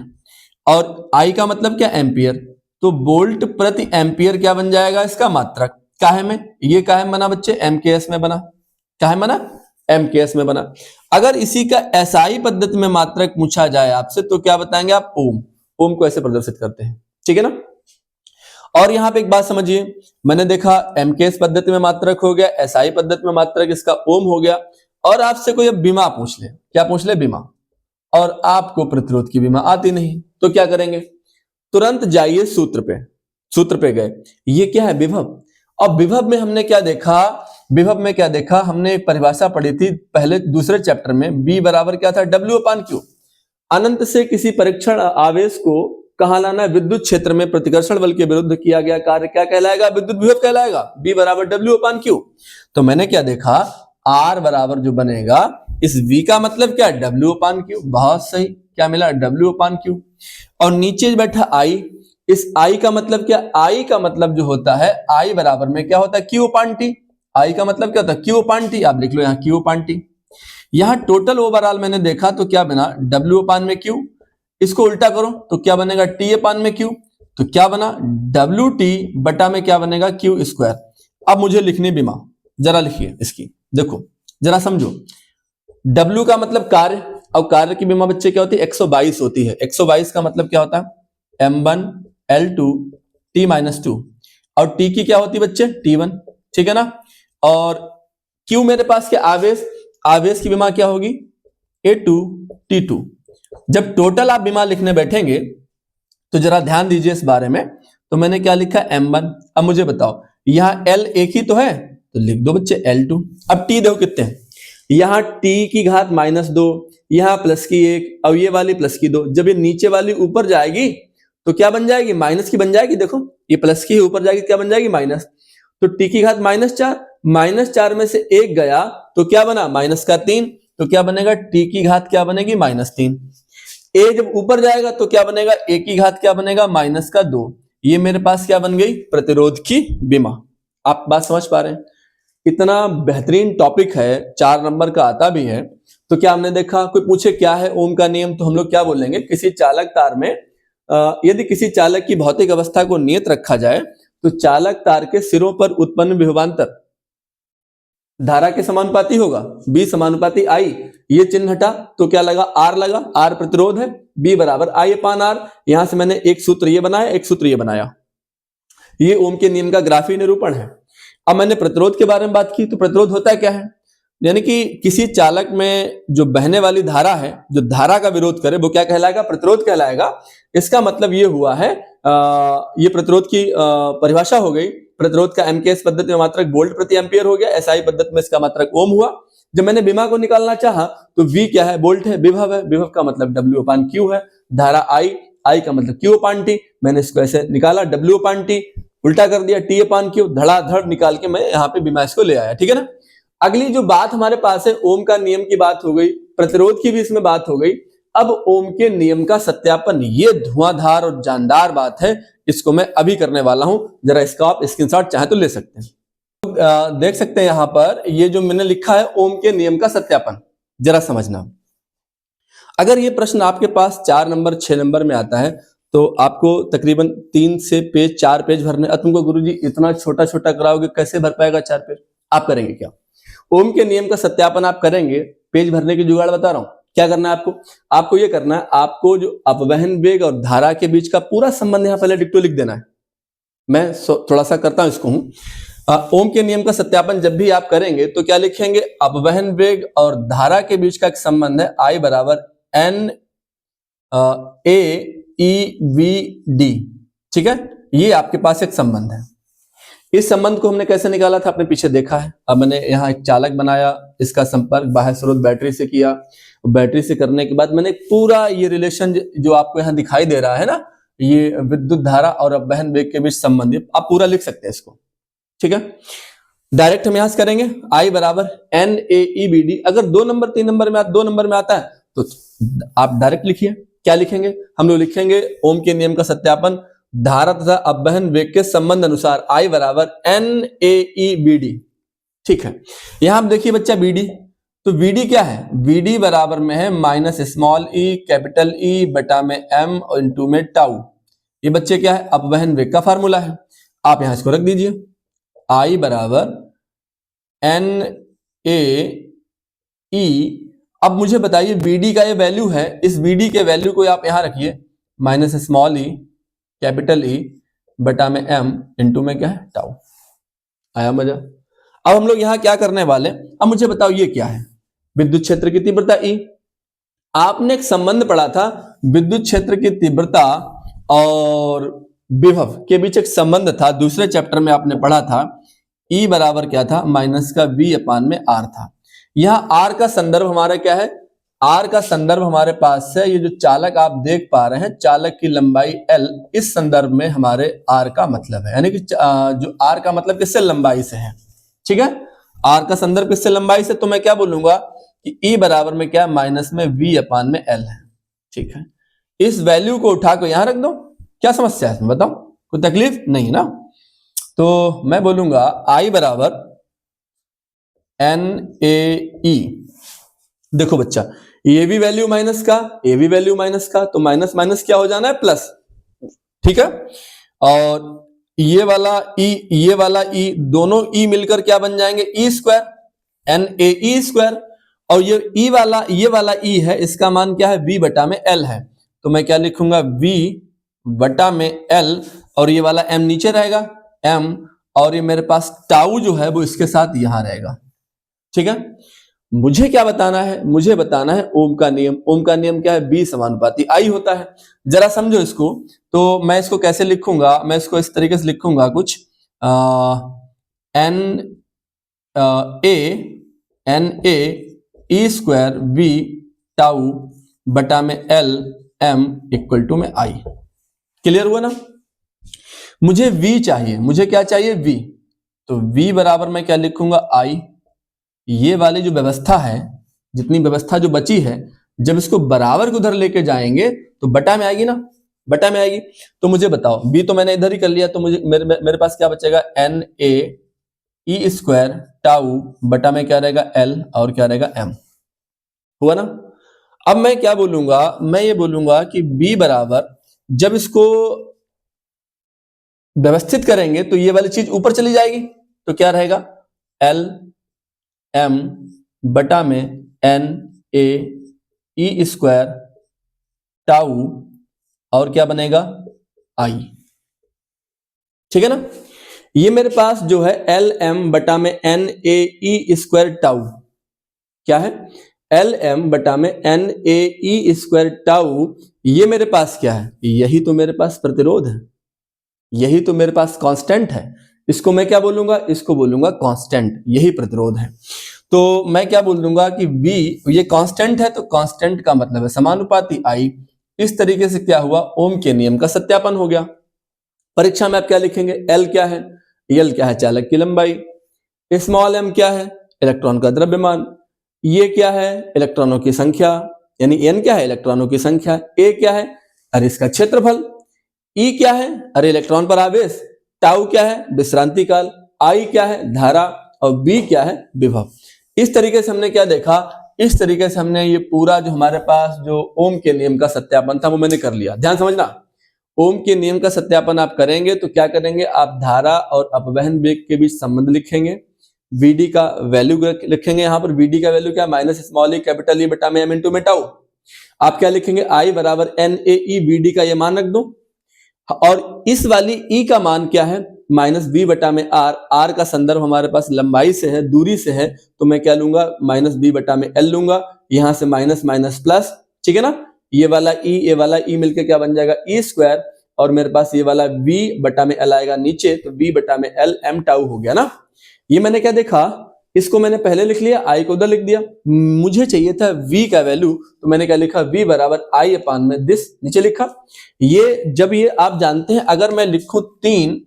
और I का मतलब क्या, एम्पियर। तो वोल्ट प्रति एम्पियर क्या बन जाएगा इसका मात्रक। काहे में, ये काहे में बना बच्चे, MKS में बना। काहे में बना, MKS में बना। अगर इसी का SI पद्धति में मात्रक पूछा जाए आपसे तो क्या बताएंगे आप, ओम। ओम को ऐसे प्रदर्शित करते हैं। ठीक है ना। और यहां पे एक बात समझिए, मैंने देखा MKS पद्धति में मात्रक हो गया, SI पद्धति में मात्रक इसका ओम हो गया, और आपसे कोई अब बीमा पूछ ले, क्या पूछ ले, बीमा, और आपको प्रतिरोध की बीमा आती नहीं, तो क्या करेंगे, तुरंत जाइए सूत्र पे गए, ये क्या है, विभव। अब विभव में हमने क्या देखा, विभव में क्या देखा, हमने एक परिभाषा पढ़ी थी पहले दूसरे चैप्टर में, V बराबर क्या था, W अपान Q। अनंत से किसी परीक्षण आवेश को कहां लाना है, विद्युत क्षेत्र में प्रतिकर्षण बल के विरुद्ध किया गया कार्य क्या कहलाएगा, विद्युत विभव कहलाएगा। V बराबर W अपान Q। तो मैंने क्या देखा, R बराबर जो बनेगा, इस V का मतलब क्या, W अपान Q। बहुत सही, क्या मिला, W अपान Q। और नीचे बैठा I, इस I का मतलब क्या, I का मतलब जो होता है, I बराबर में क्या होता है, Q अपान T। I का मतलब क्या होता है, Q अपान T। आप लिख लो यहाँ Q अपान T। यहाँ टोटल ओवरऑल मैंने देखा तो क्या बना, W अपान में Q। इसको उल्टा करो तो क्या बनेगा, T अपान में Q। तो क्या बना, WT बटा में क्या बनेगा, Q स्क्वायर। अब मुझे लिखनी बीमा, जरा लिखिए इसकी, देखो जरा समझो। W का मतलब कार्य, और कार्य की बीमा बच्चे क्या होती है, 122 होती है। 122 का मतलब क्या होता है, M1 L2 T-2 और T की क्या होती है बच्चे T1, ठीक है ना। और Q मेरे पास क्या आवेश की विमा क्या होगी A2 T2। जब टोटल आप विमा लिखने बैठेंगे तो जरा ध्यान दीजिए इस बारे में। तो मैंने क्या लिखा M1। अब मुझे बताओ यहां L एक ही तो है तो लिख दो बच्चे L2। अब T देखो कितने हैं, यहां T की घात -2, यहां प्लस की 1 और ये वाली प्लस की 2। जब ये नीचे वाली ऊपर जाएगी तो क्या बन जाएगी, माइनस की बन जाएगी। देखो ये प्लस की ऊपर जाएगी क्या बन जाएगी, माइनस। तो T की घात -4 में से 1 गया तो क्या बना -3। तो क्या बनेगा T की घात क्या बनेगी -3। A जब ऊपर जाएगा तो क्या बनेगा, A की घात क्या बनेगा -2। ये मेरे पास क्या बन गई, प्रतिरोध की विमा। आप बात समझ पा रहे हैं। इतना बेहतरीन टॉपिक है, 4 नंबर का आता भी है। तो क्या हमने देखा, कोई पूछे क्या है ओम का नियम तो हम लोग क्या बोलेंगे, किसी चालक तार में यदि किसी चालक की भौतिक अवस्था को नियत रखा जाए तो चालक तार के सिरों पर उत्पन्न विभवांतर धारा के समानुपाती होगा, B समानुपाती I। ये चिन्ह हटा तो क्या लगा, R लगा, R प्रतिरोध है, B बराबर I/R। यहां से मैंने एक सूत्र ये बनाया, एक सूत्र ये बनाया। ये ओम के नियम का ग्राफी निरूपण है। अब मैंने प्रतिरोध के बारे में बात की, तो प्रतिरोध होता है क्या है, यानी कि किसी चालक में जो बहने वाली धारा है, जो धारा का विरोध करे वो क्या कहलाएगा, प्रतिरोध कहलाएगा। इसका मतलब ये हुआ है, ये प्रतिरोध की परिभाषा हो गई। प्रतिरोध का एमकेएस पद्धति में मात्रक वोल्ट प्रति एम्पियर हो गया, एसआई पद्धति में इसका मात्रक ओम हुआ। जब मैंने विमा को निकालना चाहा तो V क्या है, वोल्ट है, विभव है, विभव का मतलब W/Q है, धारा I का मतलब Q/T। मैंने इसको ऐसे निकाला, W/T उल्टा कर दिया, T/Q, धड़ाधड़ निकाल के मैं यहाँ पे विमा इसको ले आया, ठीक है ना। अगली जो बात हमारे पास है, ओम का नियम की बात हो गई, प्रतिरोध की भी इसमें बात हो गई। अब ओम के नियम का सत्यापन, ये धुआंधार और जानदार बात है, इसको मैं अभी करने वाला हूं। जरा इसका आप स्क्रीनशॉट चाहे तो ले सकते हैं। देख सकते हैं यहां पर ये जो मैंने लिखा है ओम के नियम का सत्यापन, जरा समझना। अगर ये प्रश्न आपके पास 4 नंबर 6 नंबर में आता है तो आपको तकरीबन 3 से 4 पेज भरने। तुमको गुरुजी इतना छोटा छोटा कराओगे, कैसे भर पाएगा 4 पेज। आप करेंगे क्या, ओम के नियम का सत्यापन आप करेंगे, पेज भरने की जुगाड़ बता रहा हूं। क्या करना है आपको ये करना है, आपको जो अपवहन वेग और धारा के बीच का पूरा संबंध यहां पहले डिक्टो लिख देना है। मैं थोड़ा सा करता हूं इसको ओम के नियम का सत्यापन जब भी आप करेंगे तो क्या लिखेंगे, अपवहन वेग और धारा के बीच का एक संबंध है I बराबर N AEVD, ठीक है। ये आपके पास एक संबंध है। इस संबंध को हमने कैसे निकाला था, आपने पीछे देखा है। अब मैंने यहाँ एक चालक बनाया, इसका संपर्क बाह्य स्रोत बैटरी से किया। बैटरी से करने के बाद मैंने पूरा ये रिलेशन जो आपको यहाँ दिखाई दे रहा है ना, ये विद्युत धारा और अपवहन वेग के बीच संबंध, आप पूरा लिख सकते हैं इसको, ठीक है। डायरेक्ट हम यहां से करेंगे I बराबर NAEBD। अगर 2 नंबर 3 नंबर में 2 नंबर में आता है तो आप डायरेक्ट लिखिए। क्या लिखेंगे, हम लोग लिखेंगे ओम के नियम का सत्यापन धारा तथा अपवहन वेग के संबंध अनुसार I बराबर NAEBD, ठीक है। यहां आप देखिए बच्चा BD, तो BD क्या है, BD बराबर में है -e बटा में m और इंटू में टाउ। ये बच्चे क्या है, अपवहन वेग का फार्मूला है। आप यहां इसको रख दीजिए, I बराबर NAE। अब मुझे बताइए BD का ये वैल्यू है, इस BD के वैल्यू को आप यहां रखिए -e बटा में m इंटू में क्या है टाउ। आया मजा। अब हम लोग यहां क्या करने वाले, अब मुझे बताओ ये क्या है, विद्युत क्षेत्र की तीव्रता E। आपने एक संबंध पढ़ा था, विद्युत क्षेत्र की तीव्रता और विभव के बीच एक संबंध था, दूसरे चैप्टर में आपने पढ़ा था। E बराबर क्या था, -V/R था। यहां R का संदर्भ हमारा क्या है, R का संदर्भ हमारे पास है, ये जो चालक आप देख पा रहे हैं, चालक की लंबाई L, इस संदर्भ में हमारे R का मतलब है, यानी कि जो R का मतलब किससे, लंबाई से है, ठीक है। R का संदर्भ किससे, लंबाई से। तो मैं क्या बोलूंगा कि E बराबर में क्या, -V/L है, ठीक है। इस वैल्यू को उठा कर यहां रख दो, क्या समस्या है इसमें बताओ, कोई तकलीफ नहीं ना। तो मैं बोलूंगा I बराबर NAE। देखो बच्चा, ये भी वैल्यू माइनस का, ये भी वैल्यू माइनस का, तो माइनस माइनस क्या हो जाना है, प्लस, ठीक है। और ये वाला E दोनों E मिलकर क्या बन जाएंगे, E², NAE²। और ये वाला E है, इसका मान क्या है, V/L है। तो मैं क्या लिखूंगा, V बटा में एल, और ये वाला एम नीचे रहेगा एम, और ये मेरे पास टाउ जो है वो इसके साथ यहां रहेगा। ठीक है, मुझे क्या बताना है, मुझे बताना है ओम का नियम। ओम का नियम क्या है, बी समानुपाती आई होता है। जरा समझो इसको, तो मैं इसको कैसे लिखूंगा, मैं इसको इस तरीके से लिखूंगा कुछ N A E square V tau बटा में एल एम इक्वल टू में आई। क्लियर हुआ ना? मुझे v चाहिए, मुझे क्या चाहिए v, तो v बराबर मैं क्या लिखूंगा i। ये वाली जो व्यवस्था है, जितनी व्यवस्था जो बची है, जब इसको बराबर को उधर लेके जाएंगे तो बटा में आएगी ना, बटा में आएगी। तो मुझे बताओ, b तो मैंने इधर ही कर लिया, तो मुझे मेरे पास क्या बचेगा, N A E square tau बटा में क्या रहेगा l, और क्या रहेगा m। हुआ ना? अब मैं क्या बोलूंगा, मैं ये बोलूंगा कि b बराबर जब इसको व्यवस्थित करेंगे तो ये वाली चीज ऊपर चली जाएगी, तो क्या रहेगा, एल एम बटा में N A E square tau, और क्या बनेगा, आई। ठीक है ना? ये मेरे पास जो है एल एम बटा में N A E square tau, क्या है, एल एम बटा में N A E square tau, ये मेरे पास क्या है, यही तो मेरे पास प्रतिरोध है, यही तो मेरे पास कांस्टेंट है। इसको मैं क्या बोलूंगा, इसको बोलूंगा कांस्टेंट, यही प्रतिरोध है। तो मैं क्या बोल दूंगा कि V, ये कांस्टेंट है तो कांस्टेंट का मतलब है समानुपाती I। इस तरीके से क्या हुआ, ओम के नियम का सत्यापन हो गया। परीक्षा में आप क्या लिखेंगे, L क्या है, L क्या है, चालक की लंबाई, स्मॉल m क्या है, इलेक्ट्रॉन का द्रव्यमान, ये क्या है, इलेक्ट्रॉनों की संख्या, यानी n क्या है, इलेक्ट्रॉनों की संख्या, A क्या है, अरे इसका क्षेत्रफल, E क्या है, अरे इलेक्ट्रॉन पर आवेश, टाउ क्या है, विश्रांति काल, I क्या है, धारा, और B क्या है, विभव। इस तरीके से हमने क्या देखा, इस तरीके से हमने ये पूरा जो हमारे पास जो ओम के नियम का सत्यापन था वो मैंने कर लिया। ध्यान समझना, ओम के नियम का सत्यापन आप करेंगे तो क्या करेंगे, आप धारा और अपवहन वेग के बीच संबंध लिखेंगे, Vd का वैल्यू लिखेंगे, यहाँ पर Vd का वैल्यू क्या, minus small E capital E बटा में एम इंटू में टाउ। आप क्या लिखेंगे, I बराबर एन ए ई Vd का ये मान रख दो, और इस वाली E का मान क्या है, माइनस बी बटा में आर, आर का संदर्भ हमारे पास लंबाई से है, दूरी से है, तो मैं क्या लूंगा, माइनस बी बटा में एल लूंगा, यहां से माइनस माइनस प्लस। ठीक है ना? ये वाला ई मिलके क्या बन जाएगा, ई स्क्वायर, और मेरे पास ये वाला v बटा में एल आएगा नीचे, तो v बटा में एल एम टाउ हो गया ना। ये मैंने क्या देखा, इसको मैंने पहले लिख लिया, आई को उधर लिख दिया, मुझे चाहिए था v का वैल्यू, तो मैंने क्या लिखा, v बराबर आई अपान में दिस, नीचे लिखा। ये जब ये आप जानते हैं, अगर मैं लिखूं 3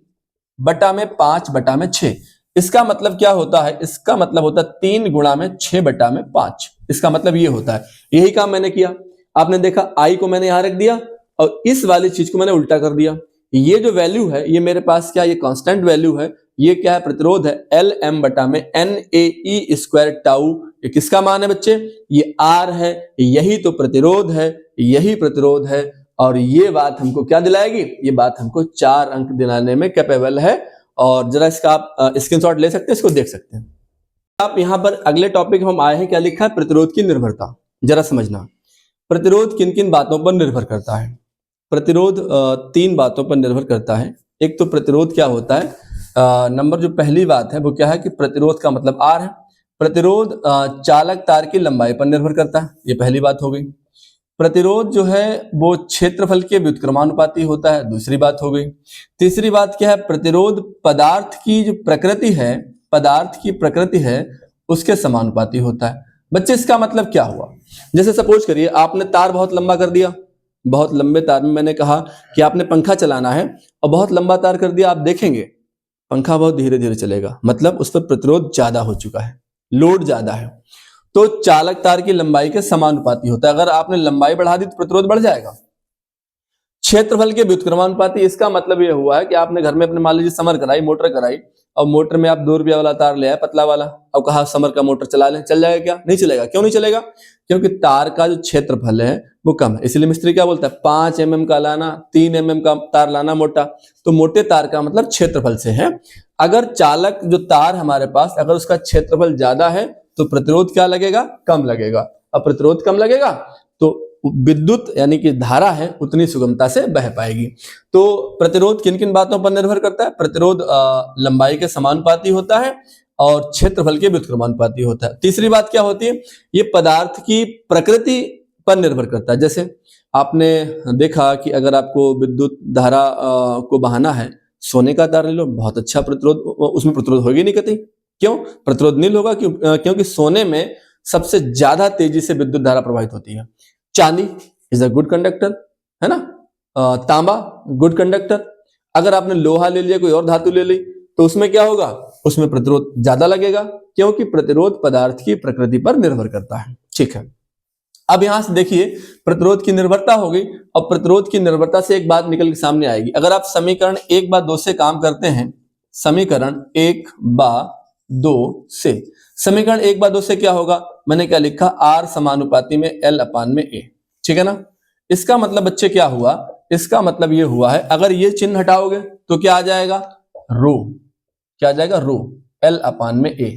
बटा में 5 बटा में 6, इसका मतलब क्या होता है, इसका मतलब होता है 3 गुणा में 6 बटा में 5, इसका मतलब ये होता है। यही काम मैंने किया, आपने देखा आई को मैंने यहां रख दिया और इस वाली चीज को मैंने उल्टा कर दिया। ये जो वैल्यू है ये मेरे पास क्या, ये कांस्टेंट वैल्यू है, ये क्या है, प्रतिरोध है, एल एम बटा में N A E square tau. ये किसका मान है बच्चे, ये आर है, यही तो प्रतिरोध है, यही प्रतिरोध है। और ये बात हमको क्या दिलाएगी, ये बात हमको 4 अंक दिलाने में कैपेबल है। और जरा इसका आप स्क्रीनशॉट ले सकते हैं, इसको देख सकते हैं आप। यहाँ पर अगले टॉपिक हम आए हैं, क्या लिखा है, प्रतिरोध की निर्भरता। जरा समझना, प्रतिरोध किन किन बातों पर निर्भर करता है। प्रतिरोध 3 बातों पर निर्भर करता है। एक तो प्रतिरोध क्या होता है, नंबर जो पहली बात है वो क्या है कि प्रतिरोध का मतलब आर है। प्रतिरोध चालक तार की लंबाई पर निर्भर करता है, ये पहली बात हो गई। प्रतिरोध जो है वो क्षेत्रफल के व्युत्क्रमानुपाती होता है, दूसरी बात हो गई। तीसरी बात क्या है, प्रतिरोध पदार्थ की जो प्रकृति है, पदार्थ की प्रकृति है उसके समानुपाती होता है। बच्चे इसका मतलब क्या हुआ, जैसे सपोज करिए आपने तार बहुत लंबा कर दिया, बहुत लंबे तार में मैंने कहा कि आपने पंखा चलाना है और बहुत लंबा तार कर दिया, आप देखेंगे पंखा बहुत धीरे धीरे चलेगा, मतलब उस पर प्रतिरोध ज्यादा हो चुका है, लोड ज्यादा है। तो चालक तार की लंबाई के समानुपाती होता है। अगर आपने लंबाई बढ़ा दी तो प्रतिरोध बढ़ जाएगा। क्षेत्रफल के व्युत्क्रमानुपाती, इसका मतलब यह हुआ है कि आपने घर में अपने मान लीजिए समर कराई, मोटर कराई, और मोटर में आप 2 रुपया वाला तार ले आए, पतला वाला, और कहा समर का मोटर चला लें, चल जाएगा क्या, नहीं चलेगा। क्यों नहीं चलेगा, क्योंकि तार का जो क्षेत्रफल है वो कम है। इसलिए मिस्त्री क्या बोलता है, 5 mm का लाना, 3 mm का तार लाना मोटा। तो मोटे तार का मतलब क्षेत्रफल से है। अगर चालक जो तार हमारे पास, अगर उसका क्षेत्रफल ज्यादा है तो प्रतिरोध क्या लगेगा, कम लगेगा। अब प्रतिरोध कम लगेगा तो विद्युत यानी कि धारा है उतनी सुगमता से बह पाएगी। तो प्रतिरोध किन किन बातों पर निर्भर करता है? प्रतिरोध लंबाई के समानुपाती होता है और क्षेत्रफल के व्युत्क्रमानुपाती होता है। तीसरी बात क्या होती है? ये पदार्थ की प्रकृति पर निर्भर करता है। जैसे आपने देखा कि अगर आपको विद्युत धारा को बहाना है, सोने का तार ले लो, बहुत अच्छा प्रतिरोध, उसमें प्रतिरोध होगी नहीं कतई। क्यों प्रतिरोध नहीं होगा? क्योंकि सोने में सबसे ज्यादा तेजी से विद्युत धारा प्रवाहित होती है। चांदी इज अ गुड कंडक्टर, है ना। तांबा गुड कंडक्टर। अगर आपने लोहा ले लिया, कोई और धातु ले ली, तो उसमें क्या होगा? उसमें प्रतिरोध ज्यादा लगेगा, क्योंकि प्रतिरोध पदार्थ की प्रकृति पर निर्भर करता है। ठीक है, अब यहां से देखिए प्रतिरोध की निर्भरता हो गई। अब प्रतिरोध की निर्भरता से एक बात निकल के सामने आएगी। अगर आप समीकरण 1/2 से काम करते हैं, समीकरण 1/2 से, समीकरण 1/2 से क्या होगा? मैंने क्या लिखा? R समानुपाती में L/A। ठीक है ना। इसका मतलब बच्चे क्या हुआ? इसका मतलब ये हुआ है, अगर ये चिन्ह हटाओगे तो क्या आ जाएगा? रो। क्या आ जाएगा? रो, L/A।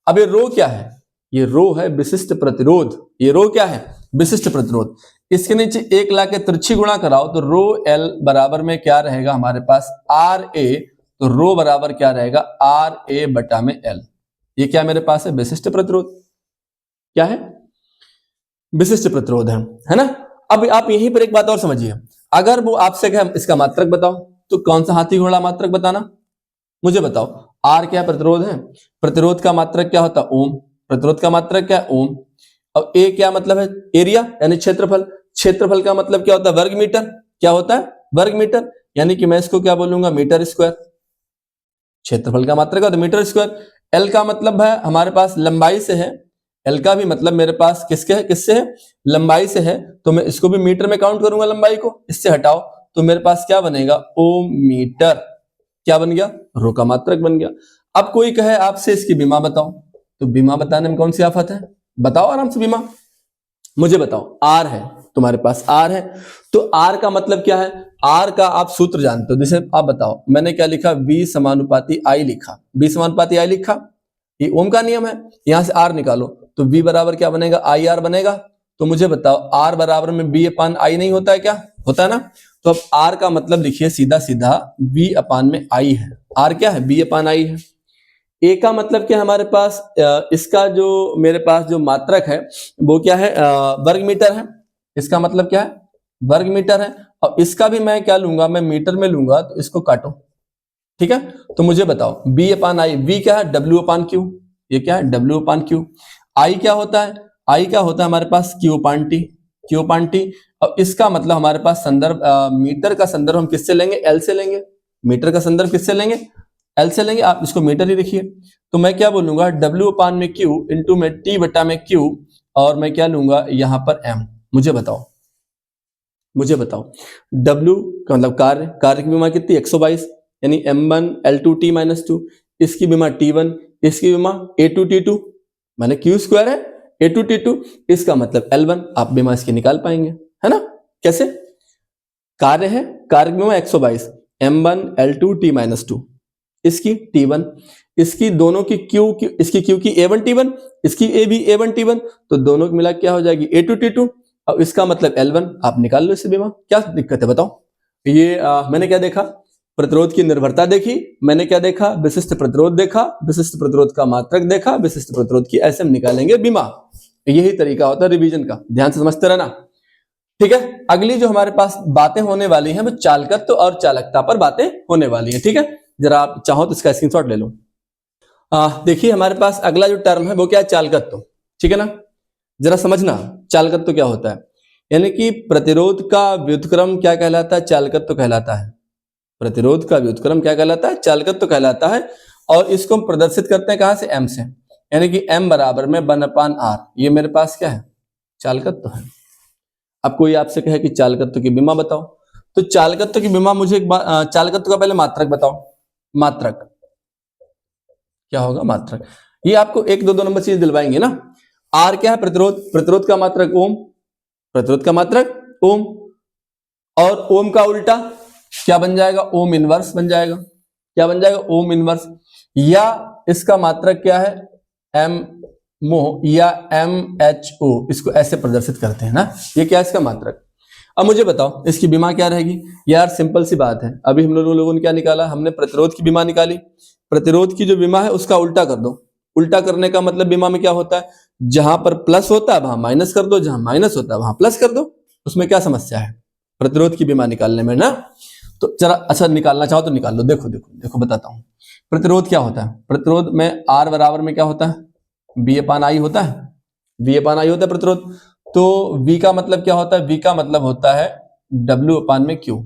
अब ये रो क्या है? ये रो है विशिष्ट प्रतिरोध। ये रो क्या है? विशिष्ट प्रतिरोध। इसके नीचे 1 ला के तिरछी गुणा कराओ तो रो L बराबर में क्या रहेगा हमारे पास? RA। तो रो बराबर क्या रहेगा? RA/L। ये क्या मेरे पास है? विशिष्ट प्रतिरोध। क्या है? विशिष्ट प्रतिरोध है ना। अब आप यहीं पर एक बात और समझिए, अगर वो आपसे कहे इसका मात्रक बताओ, तो कौन सा हाथी घोड़ा मात्रक बताना? मुझे बताओ। R क्या प्रतिरोध है? प्रतिरोध का मात्रक क्या होता है? ओम। प्रतिरोध का मात्रक क्या है? ओम। अब A क्या मतलब है? एरिया यानी क्षेत्रफल। क्षेत्रफल का मतलब क्या होता है? वर्ग मीटर। क्या होता है? वर्ग मीटर। यानी कि मैं इसको क्या बोलूंगा? Metre square. क्षेत्रफल का मात्रक होता है मीटर स्क्वायर। L का मतलब है हमारे पास लंबाई से है। L का भी मतलब मेरे पास किससे है? लंबाई से है। तो मैं इसको भी मीटर में काउंट करूंगा लंबाई को। इससे हटाओ तो मेरे पास क्या बनेगा? ओम मीटर। क्या बन गया? रो का मात्रक बन गया। अब कोई कहे आपसे इसकी बीमा बताओ, तो बीमा बताने में कौन सी आफत है? बताओ आराम से बीमा। मुझे बताओ। R है, तुम्हारे पास R है, तो R का मतलब क्या है? R का आप सूत्र जानते हो। जैसे आप बताओ, मैंने क्या लिखा? V समानुपाती I लिखा। V समानुपाती I लिखा, ये ओम का नियम है। यहां से R निकालो तो V बराबर क्या बनेगा? IR बनेगा। तो मुझे बताओ R बराबर में V/I नहीं होता है क्या? होता है ना। तो अब R का मतलब लिखिए सीधा सीधा V/I है। R क्या है? V/I है। A का मतलब क्या है हमारे पास? इसका जो मेरे पास जो मात्रक है वो क्या है? वर्ग मीटर है। इसका मतलब क्या है? वर्ग मीटर है। और इसका भी मैं क्या लूंगा? मैं मीटर में लूंगा, तो इसको काटो। ठीक है, तो मुझे बताओ B/I। V क्या है? W/Q। ये क्या है? W/Q। I क्या होता है? I क्या होता है हमारे पास? Q/T। Q/T। और इसका मतलब हमारे पास संदर्भ, मीटर का संदर्भ हम किससे लेंगे? L से लेंगे। मीटर का संदर्भ किससे लेंगे? L से लेंगे। आप इसको मीटर ही लिखिए। तो मैं क्या बोलूंगा? W/Q इंटू में T/Q, और मैं क्या लूंगा यहां पर M। मुझे बताओ W का मतलब कार्य की बीमा कितनी? 122, यानी M1 L2T-2। इसकी बीमा T1, इसकी बीमा A2T2, माने Q² है A2T2। इसका मतलब L1। आप बीमा इसकी निकाल पाएंगे, है ना। कैसे? कार्य है, कार्य की बीमा 122, M1 L2T-2, इसकी T1, इसकी दोनों की इसकी Q की A1 T1, इसकी A भी A1 T1, तो दोनों की मिला क्या हो जाएगी? A2 T2। अब इसका मतलब L1। आप निकाल लो इससे बीमा। क्या दिक्कत है बताओ? ये मैंने क्या देखा? प्रतिरोध की निर्भरता देखी। मैंने क्या देखा? विशिष्ट प्रतिरोध देखा। विशिष्ट प्रतिरोध का मात्रक देखा। विशिष्ट प्रतिरोध की ऐसे हम निकालेंगे बीमा। यही तरीका होता है रिवीजन का। ध्यान से समझते रहना। ठीक है, अगली जो हमारे पास बातें होने वाली हैं वो चालकत्व और चालकता पर बातें होने वाली हैं। ठीक है, जरा आप चाहो तो इसका स्क्रीनशॉट ले लो। देखिए हमारे पास अगला जो टर्म है वो क्या है? चालकत्व। ठीक है ना। जरा समझना चालकत्व क्या होता है। यानी कि प्रतिरोध का व्युत्क्रम क्या कहलाता है? चालकत्व कहलाता है। प्रतिरोध का व्युत्क्रम क्या कहलाता है? चालकत्व कहलाता है। और इसको हम प्रदर्शित करते हैं कहां से? M से। यानी कि M बराबर में 1/R। ये मेरे पास क्या है? चालकत्व है। अब कोई आपसे कहे कि चालकत्व की बीमा बताओ, तो चालकत्व की बीमा मुझे एक बार चालकत्व का पहले मात्रक बताओ। मात्रक क्या होगा? मात्रक। ये आपको 1 2 नंबर चीज दिलवाएंगे ना। R क्या है? प्रतिरोध। प्रतिरोध का मात्रक ओम। प्रतिरोध का मात्रक ओम। और ओम का उल्टा क्या बन जाएगा? ओम इनवर्स बन जाएगा। क्या बन जाएगा? Ohm inverse. या इसका मात्रक क्या है? M मोह या MHO, इसको ऐसे प्रदर्शित करते हैं ना, ये क्या है इसका मात्रक। अब मुझे बताओ इसकी बीमा क्या रहेगी। यार सिंपल सी बात है, अभी हम लोगों ने क्या निकाला, हमने प्रतिरोध की बीमा निकाली। प्रतिरोध की जो बीमा है उसका उल्टा कर दो। उल्टा करने का मतलब बीमा में क्या होता है, जहां पर प्लस होता है वहां माइनस कर दो, जहां माइनस होता है वहां प्लस कर दो। उसमें क्या समस्या है प्रतिरोध की बीमा निकालने में ना। तो जरा अच्छा निकालना चाहो तो निकाल लो। देखो देखो देखो बताता हूं प्रतिरोध क्या होता है। प्रतिरोध में R बराबर में क्या होता है, V अपान I होता है। V अपान I होता है प्रतिरोध। तो V का मतलब क्या होता है, V का मतलब होता है W अपान में Q।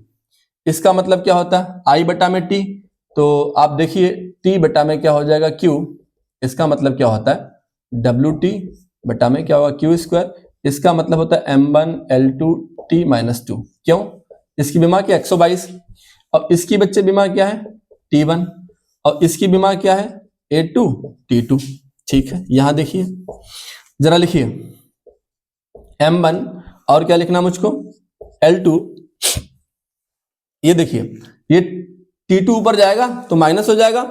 इसका मतलब क्या होता है I बटा में T। तो आप देखिए T बटा में क्या हो जाएगा Q। इसका मतलब क्या होता है WT बटा में क्या होगा Q स्क्वायर। इसका मतलब होता है M1 L2 T माइनस 2। क्यों, इसकी बीमा क्या 122 और इसकी बच्चे बीमा क्या है T1 और इसकी बीमा क्या है A2 T2। ठीक है, यहां देखिए जरा लिखिए M1 और क्या लिखना मुझको L2। ये देखिए ये T2 ऊपर जाएगा तो माइनस हो जाएगा,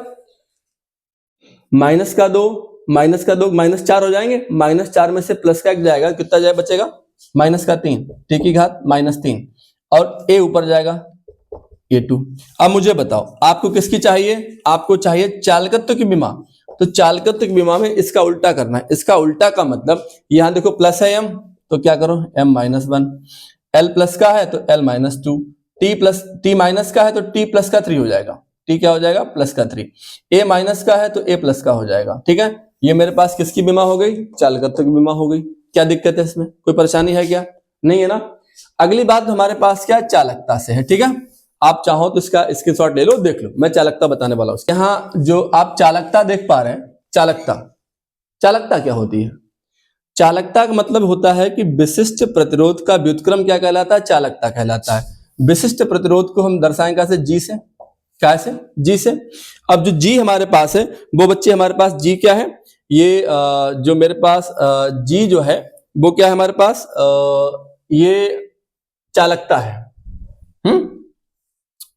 माइनस का 2 -4 हो जाएंगे। -4 में से प्लस का 1 जाएगा, कितना जाए बचेगा माइनस का 3, T की घात -3 और A ऊपर जाएगा A2। अब मुझे बताओ आपको किसकी चाहिए, आपको चाहिए चालकत्व की बीमा। तो चालकत्व की बीमा में इसका उल्टा करना है। इसका उल्टा का मतलब यहां देखो प्लस है M, तो क्या करो M-1, L प्लस का है तो L-2, T माइनस का है तो T प्लस का 3 हो जाएगा। T क्या हो जाएगा प्लस का 3, A माइनस का है तो A प्लस का हो जाएगा। ठीक है, ये मेरे पास किसकी बीमा हो गई, चालकत्व की बीमा हो गई। क्या दिक्कत है इसमें, कोई परेशानी है क्या, नहीं है ना। अगली बात हमारे पास क्या चालकता से है। ठीक है, आप चाहो तो इसका स्क्रीनशॉट ले लो, देख लो, मैं चालकता बताने वाला हूं। यहाँ जो आप चालकता देख पा रहे हैं, चालकता क्या होती है। चालकता का मतलब होता है कि विशिष्ट प्रतिरोध का व्युत्क्रम क्या कहलाता है, चालकता कहलाता है। विशिष्ट प्रतिरोध को हम दर्शाएंगे कैसे, जी से। क्या से, जी से। अब जो जी हमारे पास है वो बच्चे हमारे पास जी क्या है, ये जो मेरे पास जी जो है वो क्या है हमारे पास, ये चालकता है।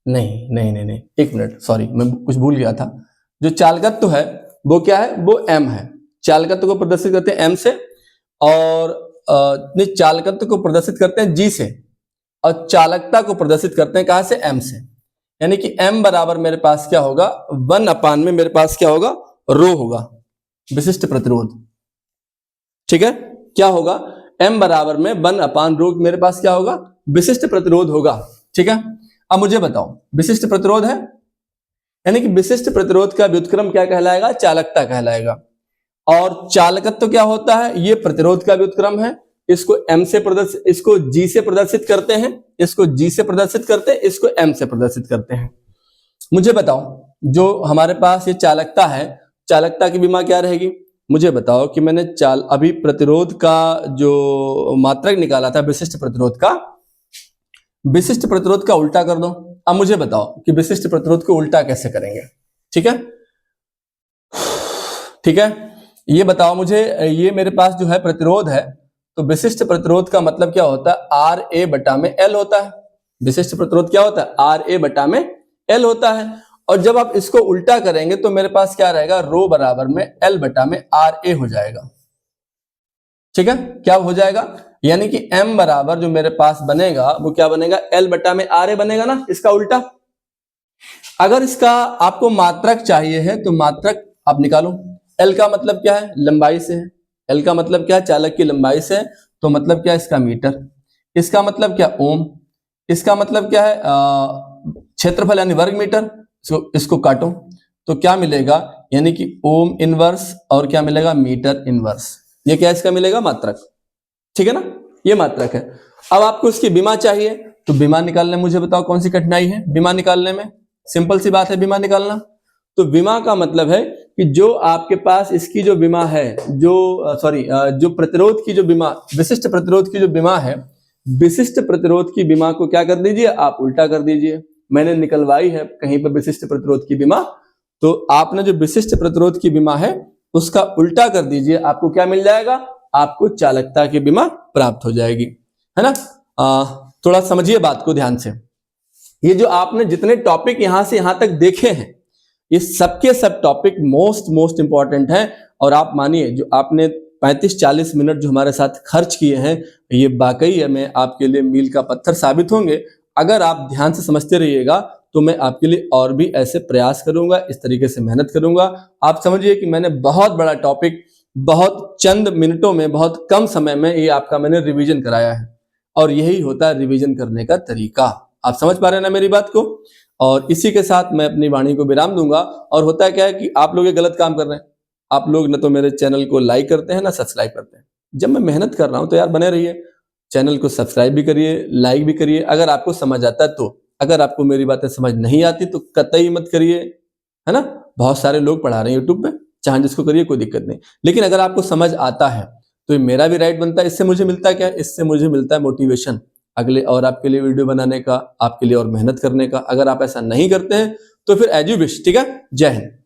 नहीं, एक मिनट, सॉरी मैं कुछ भूल गया था। जो चालकत्व है वो क्या है, वो M है। चालकत्व को प्रदर्शित करते हैं M से और चालकत्व को प्रदर्शित करते हैं G से और चालकता को प्रदर्शित करते हैं कहां से, M से। यानी कि M बराबर मेरे पास क्या होगा 1 अपान में मेरे पास क्या होगा रो होगा, विशिष्ट प्रतिरोध। ठीक है, क्या होगा M बराबर में 1 अपान रो मेरे पास क्या होगा विशिष्ट प्रतिरोध होगा। ठीक है, अब मुझे बताओ विशिष्ट प्रतिरोध है, यानी कि विशिष्ट प्रतिरोध का व्युत्क्रम क्या कहलाएगा, चालकता कहलाएगा। और चालकत्व क्या होता है, ये प्रतिरोध का व्युत्क्रम है। इसको M से प्रदर्शित, इसको G से प्रदर्शित करते हैं, इसको G से प्रदर्शित करते हैं, इसको M से प्रदर्शित करते हैं। मुझे बताओ जो हमारे पास ये चालकता है, चालकता की बीमा क्या रहेगी। मुझे बताओ कि मैंने अभी प्रतिरोध का जो मात्रक निकाला था विशिष्ट प्रतिरोध का, विशिष्ट प्रतिरोध का उल्टा कर दो। अब मुझे बताओ कि विशिष्ट प्रतिरोध को उल्टा कैसे करेंगे। ठीक है, ठीक है, ये बताओ मुझे, ये मेरे पास जो है प्रतिरोध है, तो विशिष्ट प्रतिरोध का मतलब क्या होता है RA बटा में L होता है। विशिष्ट प्रतिरोध क्या होता है RA बटा में L होता है। और जब आप इसको उल्टा करेंगे तो मेरे पास क्या रहेगा रो बराबर में L बटा में RA हो जाएगा। ठीक है, क्या हो जाएगा, यानी कि M बराबर जो मेरे पास बनेगा वो क्या बनेगा L बटा में RA बनेगा ना, इसका उल्टा। अगर इसका आपको मात्रक चाहिए है तो मात्रक आप निकालो। L का मतलब क्या है, लंबाई से है। L का मतलब क्या है, चालक की लंबाई से। तो मतलब क्या है इसका मीटर, इसका मतलब क्या ओम, इसका मतलब क्या है क्षेत्रफल यानी वर्ग मीटर। इसको काटो तो क्या मिलेगा, यानी कि ओम इनवर्स और क्या मिलेगा मीटर इनवर्स। ये क्या इसका मिलेगा मात्रक। ठीक है ना, ये मात्रक है। अब आपको इसकी बीमा चाहिए तो बीमा निकालने, मुझे बताओ कौन सी कठिनाई है बीमा निकालने में। सिंपल सी बात है बीमा निकालना। तो बीमा का मतलब है कि जो आपके पास इसकी जो बीमा है, जो प्रतिरोध की जो बीमा, विशिष्ट प्रतिरोध की जो बीमा है, विशिष्ट प्रतिरोध की बीमा को क्या कर दीजिए आप उल्टा कर दीजिए। मैंने निकलवाई है कहीं पर विशिष्ट प्रतिरोध की बीमा, तो आपने जो विशिष्ट प्रतिरोध की बीमा है उसका उल्टा कर दीजिए, आपको क्या मिल जाएगा, आपको चालकता की बीमा प्राप्त हो जाएगी, है ना। थोड़ा समझिए बात को ध्यान से। ये जो आपने जितने टॉपिक यहां से यहां तक देखे हैं, ये सबके सब टॉपिक मोस्ट इंपॉर्टेंट हैं और आप मानिए जो आपने 35-40 मिनट जो हमारे साथ खर्च किए हैं, ये वाकई में आपके लिए मील का पत्थर साबित होंगे। अगर आप ध्यान से समझते रहिएगा तो मैं आपके लिए और भी ऐसे प्रयास करूंगा, इस तरीके से मेहनत करूंगा। आप समझिए कि मैंने बहुत बड़ा टॉपिक बहुत चंद मिनटों में, बहुत कम समय में ये आपका मैंने रिवीजन कराया है, और यही होता है रिवीजन करने का तरीका। आप समझ पा रहे हैं ना मेरी बात को? और इसी के साथ मैं अपनी वाणी को विराम दूंगा। और होता क्या है कि आप लोग ये गलत काम कर रहे हैं, आप लोग न तो मेरे चैनल को लाइक करते हैं ना सब्सक्राइब करते हैं। जब मैं मेहनत कर रहा हूं तो यार बने रहिए, चैनल को सब्सक्राइब भी करिए, लाइक भी करिए अगर आपको समझ आता है तो। अगर आपको मेरी बातें समझ नहीं आती तो कतई मत करिए, है ना? बहुत सारे लोग पढ़ा रहे हैं यूट्यूब पे, चाहे जिसको करिए, कोई दिक्कत नहीं। लेकिन अगर आपको समझ आता है तो ये मेरा भी राइट बनता है। इससे मुझे मिलता है क्या? इससे मुझे मिलता है मोटिवेशन अगले और आपके लिए वीडियो बनाने का, आपके लिए और मेहनत करने का। अगर आप ऐसा नहीं करते हैं तो फिर एज यू विश। ठीक है? जय हिंद।